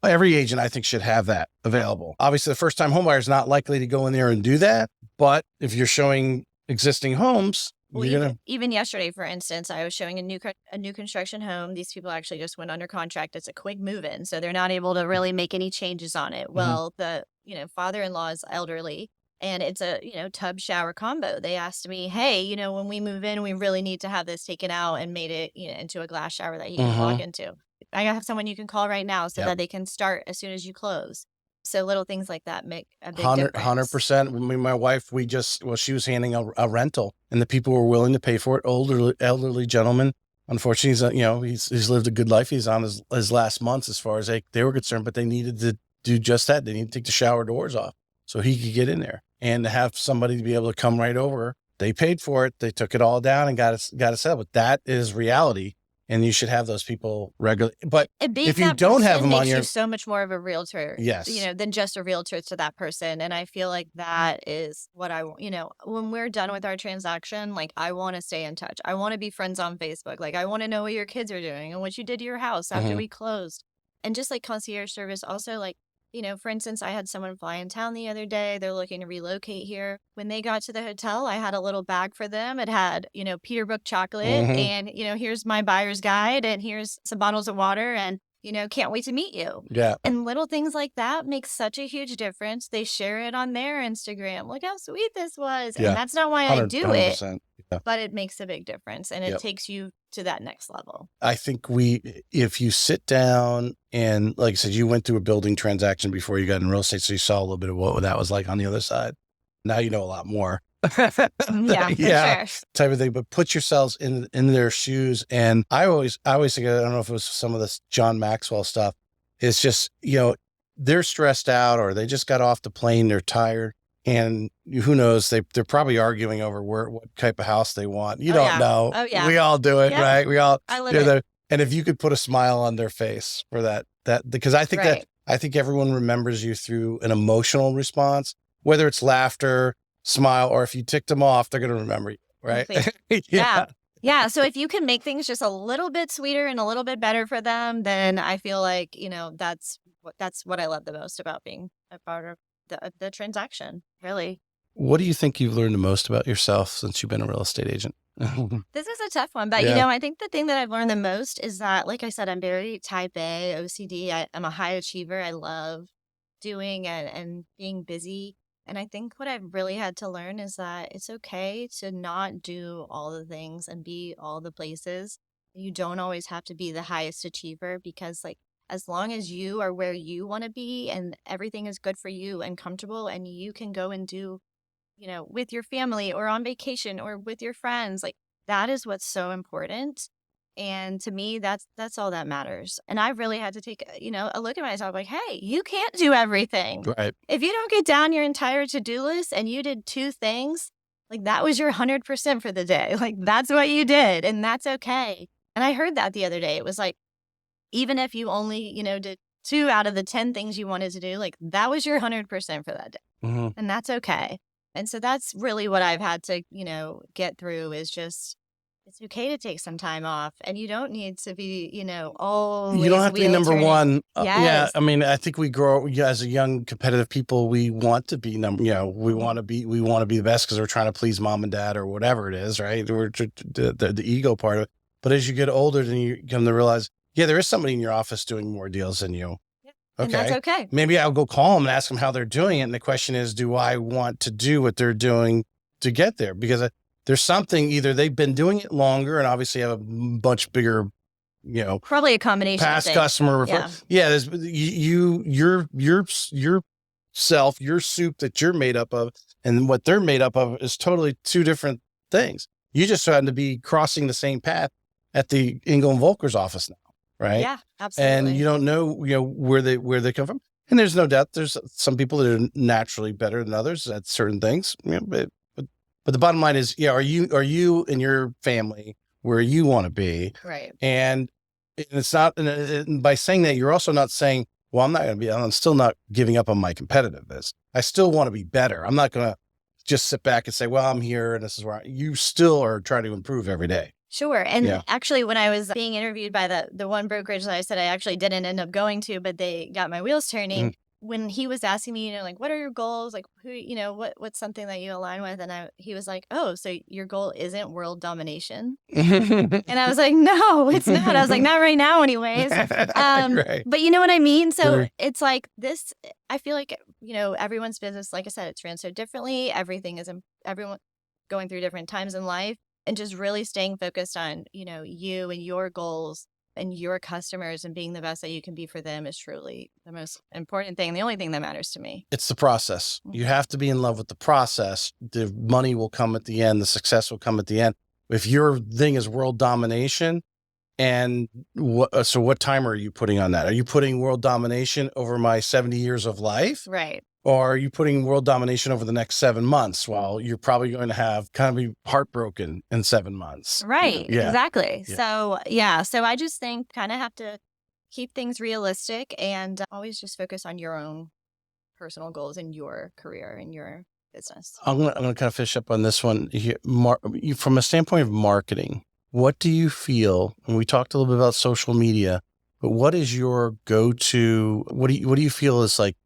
every agent I think should have that available. Obviously, the first time homebuyer is not likely to go in there and do that. But if you're showing existing homes, even yesterday, for instance, I was showing a new construction home. These people actually just went under contract. It's a quick move-in, so they're not able to really make any changes on it. Well, the father-in-law is elderly, and it's a tub shower combo. They asked me, hey, when we move in, we really need to have this taken out and made it into a glass shower that he can walk into. I have someone you can call right now so that they can start as soon as you close. So little things like that make a big difference. 100%. Me and my wife, she was handing a rental, and the people were willing to pay for it. Elderly gentleman. Unfortunately, he's lived a good life. He's on his last months as far as they were concerned, but they needed to do just that. They needed to take the shower doors off so he could get in there, and to have somebody to be able to come right over. They paid for it. They took it all down and got it set up. But that is reality. And you should have those people regularly. But if you don't have them on your, you so much more of a realtor, yes, than just a realtor to that person. And I feel like that is what I want. When we're done with our transaction, like I want to stay in touch. I want to be friends on Facebook. Like I want to know what your kids are doing and what you did to your house after we closed. And just like concierge service, also like, for instance, I had someone fly in town the other day. They're looking to relocate here. When they got to the hotel, I had a little bag for them. It had, Peterbook chocolate and, here's my buyer's guide and here's some bottles of water and, can't wait to meet you. Yeah. And little things like that make such a huge difference. They share it on their Instagram. Look how sweet this was. Yeah. And that's not why I do it, but it makes a big difference and it takes you to that next level. I think if you sit down and like I said, you went through a building transaction before you got in real estate. So you saw a little bit of what that was like on the other side. Now you know a lot more. Yeah. Sure. Type of thing, but put yourselves in their shoes. And I always think, I don't know if it was some of this John Maxwell stuff. It's just, they're stressed out or they just got off the plane. They're tired. And who knows, they're probably arguing over what type of house they want. You don't know. Oh, yeah. We all do it, right? We all, I live it. And if you could put a smile on their face for that, because I think I think everyone remembers you through an emotional response, whether it's laughter, smile, or if you ticked them off, they're going to remember you, right? Yeah. So if you can make things just a little bit sweeter and a little bit better for them, then I feel like, that's what I love the most about being a part of the transaction, really. What do you think you've learned the most about yourself since you've been a real estate agent? This is a tough one, but I think the thing that I've learned the most is that, like I said, I'm very type A, OCD. I'm a high achiever. I love doing and being busy. And I think what I've really had to learn is that it's okay to not do all the things and be all the places. You don't always have to be the highest achiever because as long as you are where you want to be and everything is good for you and comfortable and you can go and do, with your family or on vacation or with your friends, that is what's so important. And to me, that's all that matters. And I really had to take, a look at myself like, hey, you can't do everything. Right. If you don't get down your entire to-do list and you did 2 things, like that was your 100% for the day. Like that's what you did and that's okay. And I heard that the other day. It was like, even if you only, did 2 out of the 10 things you wanted to do, like that was your 100% for that day. And that's okay. And so that's really what I've had to, get through is just, it's okay to take some time off and you don't need to be, always You don't have to be wheel number turning. one. Yeah. Yes. I mean, I think we grow as a young competitive people. We want to be we want to be the best because we're trying to please mom and dad or whatever it is. Right. We're the ego part of it. But as you get older, then you come to realize, yeah, there is somebody in your office doing more deals than you. Yeah. And that's okay. Maybe I'll go call them and ask them how they're doing it. And the question is, do I want to do what they're doing to get there? Because there's something, either they've been doing it longer and obviously have a much bigger, probably a combination past of customer things. Yeah. There's your self, your soup that you're made up of and what they're made up of is totally 2 different things. You just happen to be crossing the same path at the Engel Völkers office now. Right. Yeah, absolutely. And you don't know, where they come from. And there's no doubt there's some people that are naturally better than others at certain things. But the bottom line is, are you and your family where you want to be? Right. And it's not, and by saying that, you're also not saying, well, I'm still not giving up on my competitiveness. I still want to be better. I'm not going to just sit back and say, well, I'm here and this is where you still are trying to improve every day. Sure. And actually, when I was being interviewed by the one brokerage that I said I actually didn't end up going to, but they got my wheels turning, when he was asking me, like, what are your goals? Like, who, what's something that you align with? And he was like, oh, so your goal isn't world domination? And I was like, no, it's not. I was like, not right now anyways. Right. But you know what I mean? So it's like this, I feel like, everyone's business, like I said, it's ran so differently. Everyone going through different times in life. And just really staying focused on, you and your goals and your customers and being the best that you can be for them is truly the most important thing. The only thing that matters to me. It's the process. You have to be in love with the process. The money will come at the end. The success will come at the end. If your thing is world domination, and what timer are you putting on that? Are you putting world domination over my 70 years of life? Right. Or are you putting world domination over the next 7 months? Well, you're probably going to have kind of be heartbroken in 7 months. Right. Yeah. Exactly. Yeah. So I just think kind of have to keep things realistic and always just focus on your own personal goals in your career and your business. I'm gonna kind of fish up on this one here. From a standpoint of marketing, what do you feel? And we talked a little bit about social media, but what is your go-to? What do you feel is like?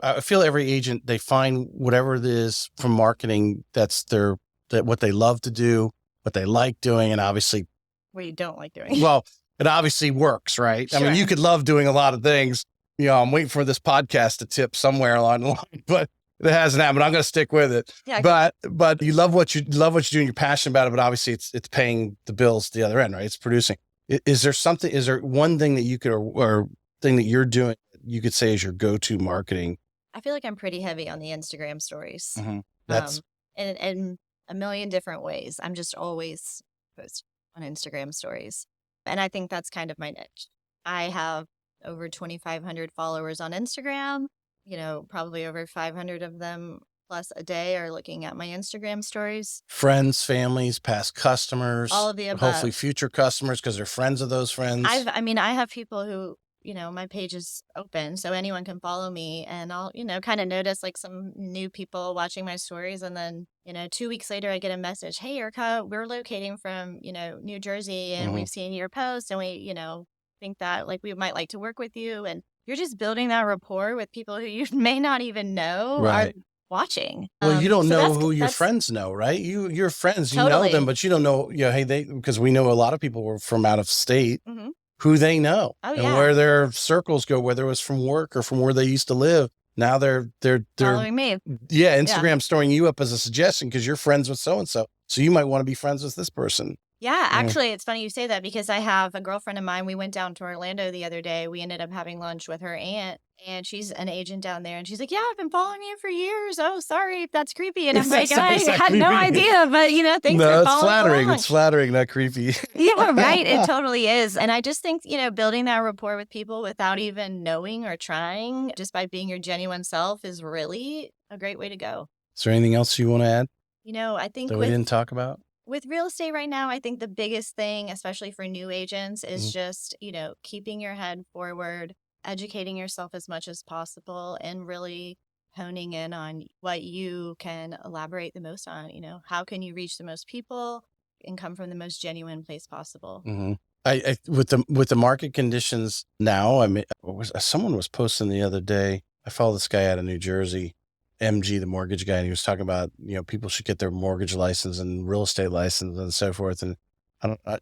I feel every agent, they find whatever it is from marketing that's what they love to do, what they like doing, and obviously what you don't like doing. Well, it obviously works, right? Sure. I mean, you could love doing a lot of things. I'm waiting for this podcast to tip somewhere along the line, but it hasn't happened. I'm going to stick with it. Yeah, but you love what you do and you're passionate about it, but obviously it's paying the bills the other end, right? It's producing. Is there one thing that you could, or thing that you're doing, you could say is your go-to marketing? I feel like I'm pretty heavy on the Instagram stories. That's in a million different ways. I'm just always posting on Instagram stories. And I think that's kind of my niche. I have over 2,500 followers on Instagram. Probably over 500 of them plus a day are looking at my Instagram stories. Friends, families, past customers. All of the above. Hopefully future customers because they're friends of those friends. I have people who, my page is open so anyone can follow me and I'll, kind of notice like some new people watching my stories. And then, 2 weeks later, I get a message. Hey, Erica, we're locating from, New Jersey and we've seen your post and we, think that like we might like to work with you. And you're just building that rapport with people who you may not even know are watching. Well, you don't know who your friends know, right? Your friends, you know them, but you don't know, because we know a lot of people were from out of state. Who they know and where their circles go, whether it was from work or from where they used to live. Now they're following me. Yeah. Instagram storing you up as a suggestion because you're friends with so-and-so. So you might want to be friends with this person. Yeah. Actually, it's funny you say that because I have a girlfriend of mine. We went down to Orlando the other day. We ended up having lunch with her aunt And she's an agent down there. And she's like, yeah, I've been following you for years. Oh, sorry if that's creepy. And I'm like, I had no idea, but thanks for No, it's following flattering. along. It's flattering, not creepy. Yeah, right. It totally is. And I just think, building that rapport with people without even knowing or trying, just by being your genuine self, is really a great way to go. Is there anything else you want to add I think that we didn't talk about? With real estate right now, I think the biggest thing, especially for new agents, is just, keeping your head forward, educating yourself as much as possible, and really honing in on what you can elaborate the most on. How can you reach the most people and come from the most genuine place possible? I with the market conditions now, I mean, someone was posting the other day. I follow this guy out of New Jersey, MG, the mortgage guy, and he was talking about, people should get their mortgage license and real estate license and so forth. And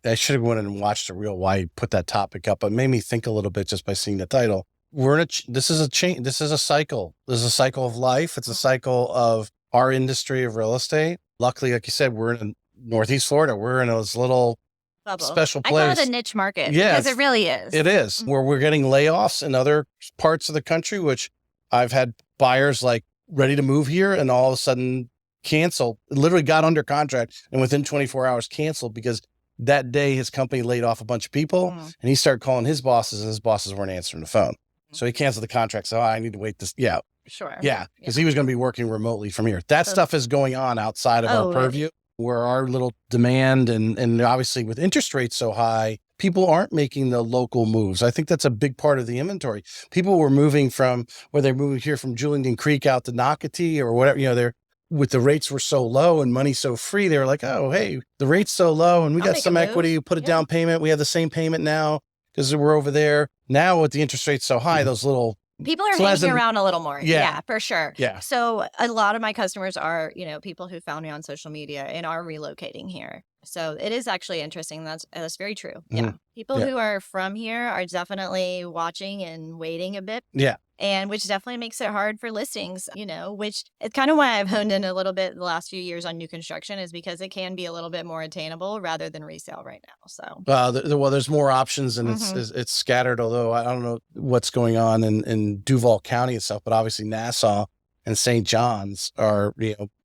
I should have went and watched the real why he put that topic up, but it made me think a little bit just by seeing the title. This is a change. This is a cycle. This is a cycle of life. It's a cycle of our industry of real estate. Luckily, like you said, we're in Northeast Florida. We're in this little bubble. Special I call place. it a niche market Yes, because it really is. It is where we're getting layoffs in other parts of the country, which I've had buyers like ready to move here and all of a sudden canceled, literally got under contract and within 24 hours canceled because that day his company laid off a bunch of people and he started calling his bosses and his bosses weren't answering the phone. So he canceled the contract. So I need to wait this. Yeah. Sure. Yeah. Because he was going to be working remotely from here. That stuff is going on outside of our purview, where our little demand and obviously with interest rates so high, people aren't making the local moves. I think that's a big part of the inventory. People were moving from where they're moving here from Jullington Creek out to Nocatee or whatever, they're with the rates were so low and money so free. They were like, oh, hey, the rate's so low and we got some equity. You put a down payment. We have the same payment now because we're over there. Now with the interest rates so high, those little people are hanging around a little more. Yeah, for sure. Yeah. So a lot of my customers are, people who found me on social media and are relocating here. So it is actually interesting. That's very true. Yeah. People who are from here are definitely watching and waiting a bit. Yeah. And which definitely makes it hard for listings, which it's kind of why I've honed in a little bit the last few years on new construction, is because it can be a little bit more attainable rather than resale right now. So, there's more options and it's scattered, although I don't know what's going on in Duval County and stuff, but obviously Nassau and St. John's are,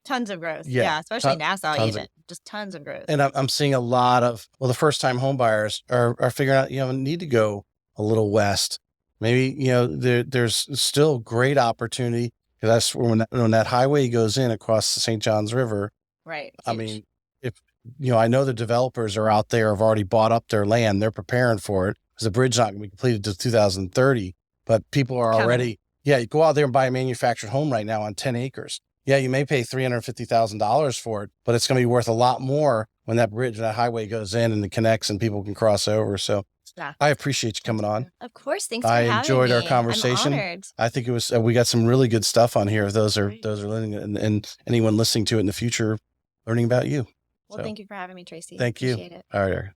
tons of growth. Yeah. Especially Nassau, just tons of growth. And I'm seeing a lot of, the first time home buyers are figuring out, need to go a little west. Maybe, there's still great opportunity because that's when that highway goes in across the St. John's River. Right. I mean, if, I know the developers are out there, have already bought up their land. They're preparing for it because the bridge not going to be completed till 2030, but people are already, you go out there and buy a manufactured home right now on 10 acres. Yeah, you may pay $350,000 for it, but it's going to be worth a lot more when that bridge, that highway goes in and it connects and people can cross over. So I appreciate you coming on. Of course. Thanks for having me. I enjoyed our conversation. I'm honored. I think it was, we got some really good stuff on here. Those are learning and anyone listening to it in the future, learning about you. Well, thank you for having me, Tracy. Thank you. Appreciate it. All right.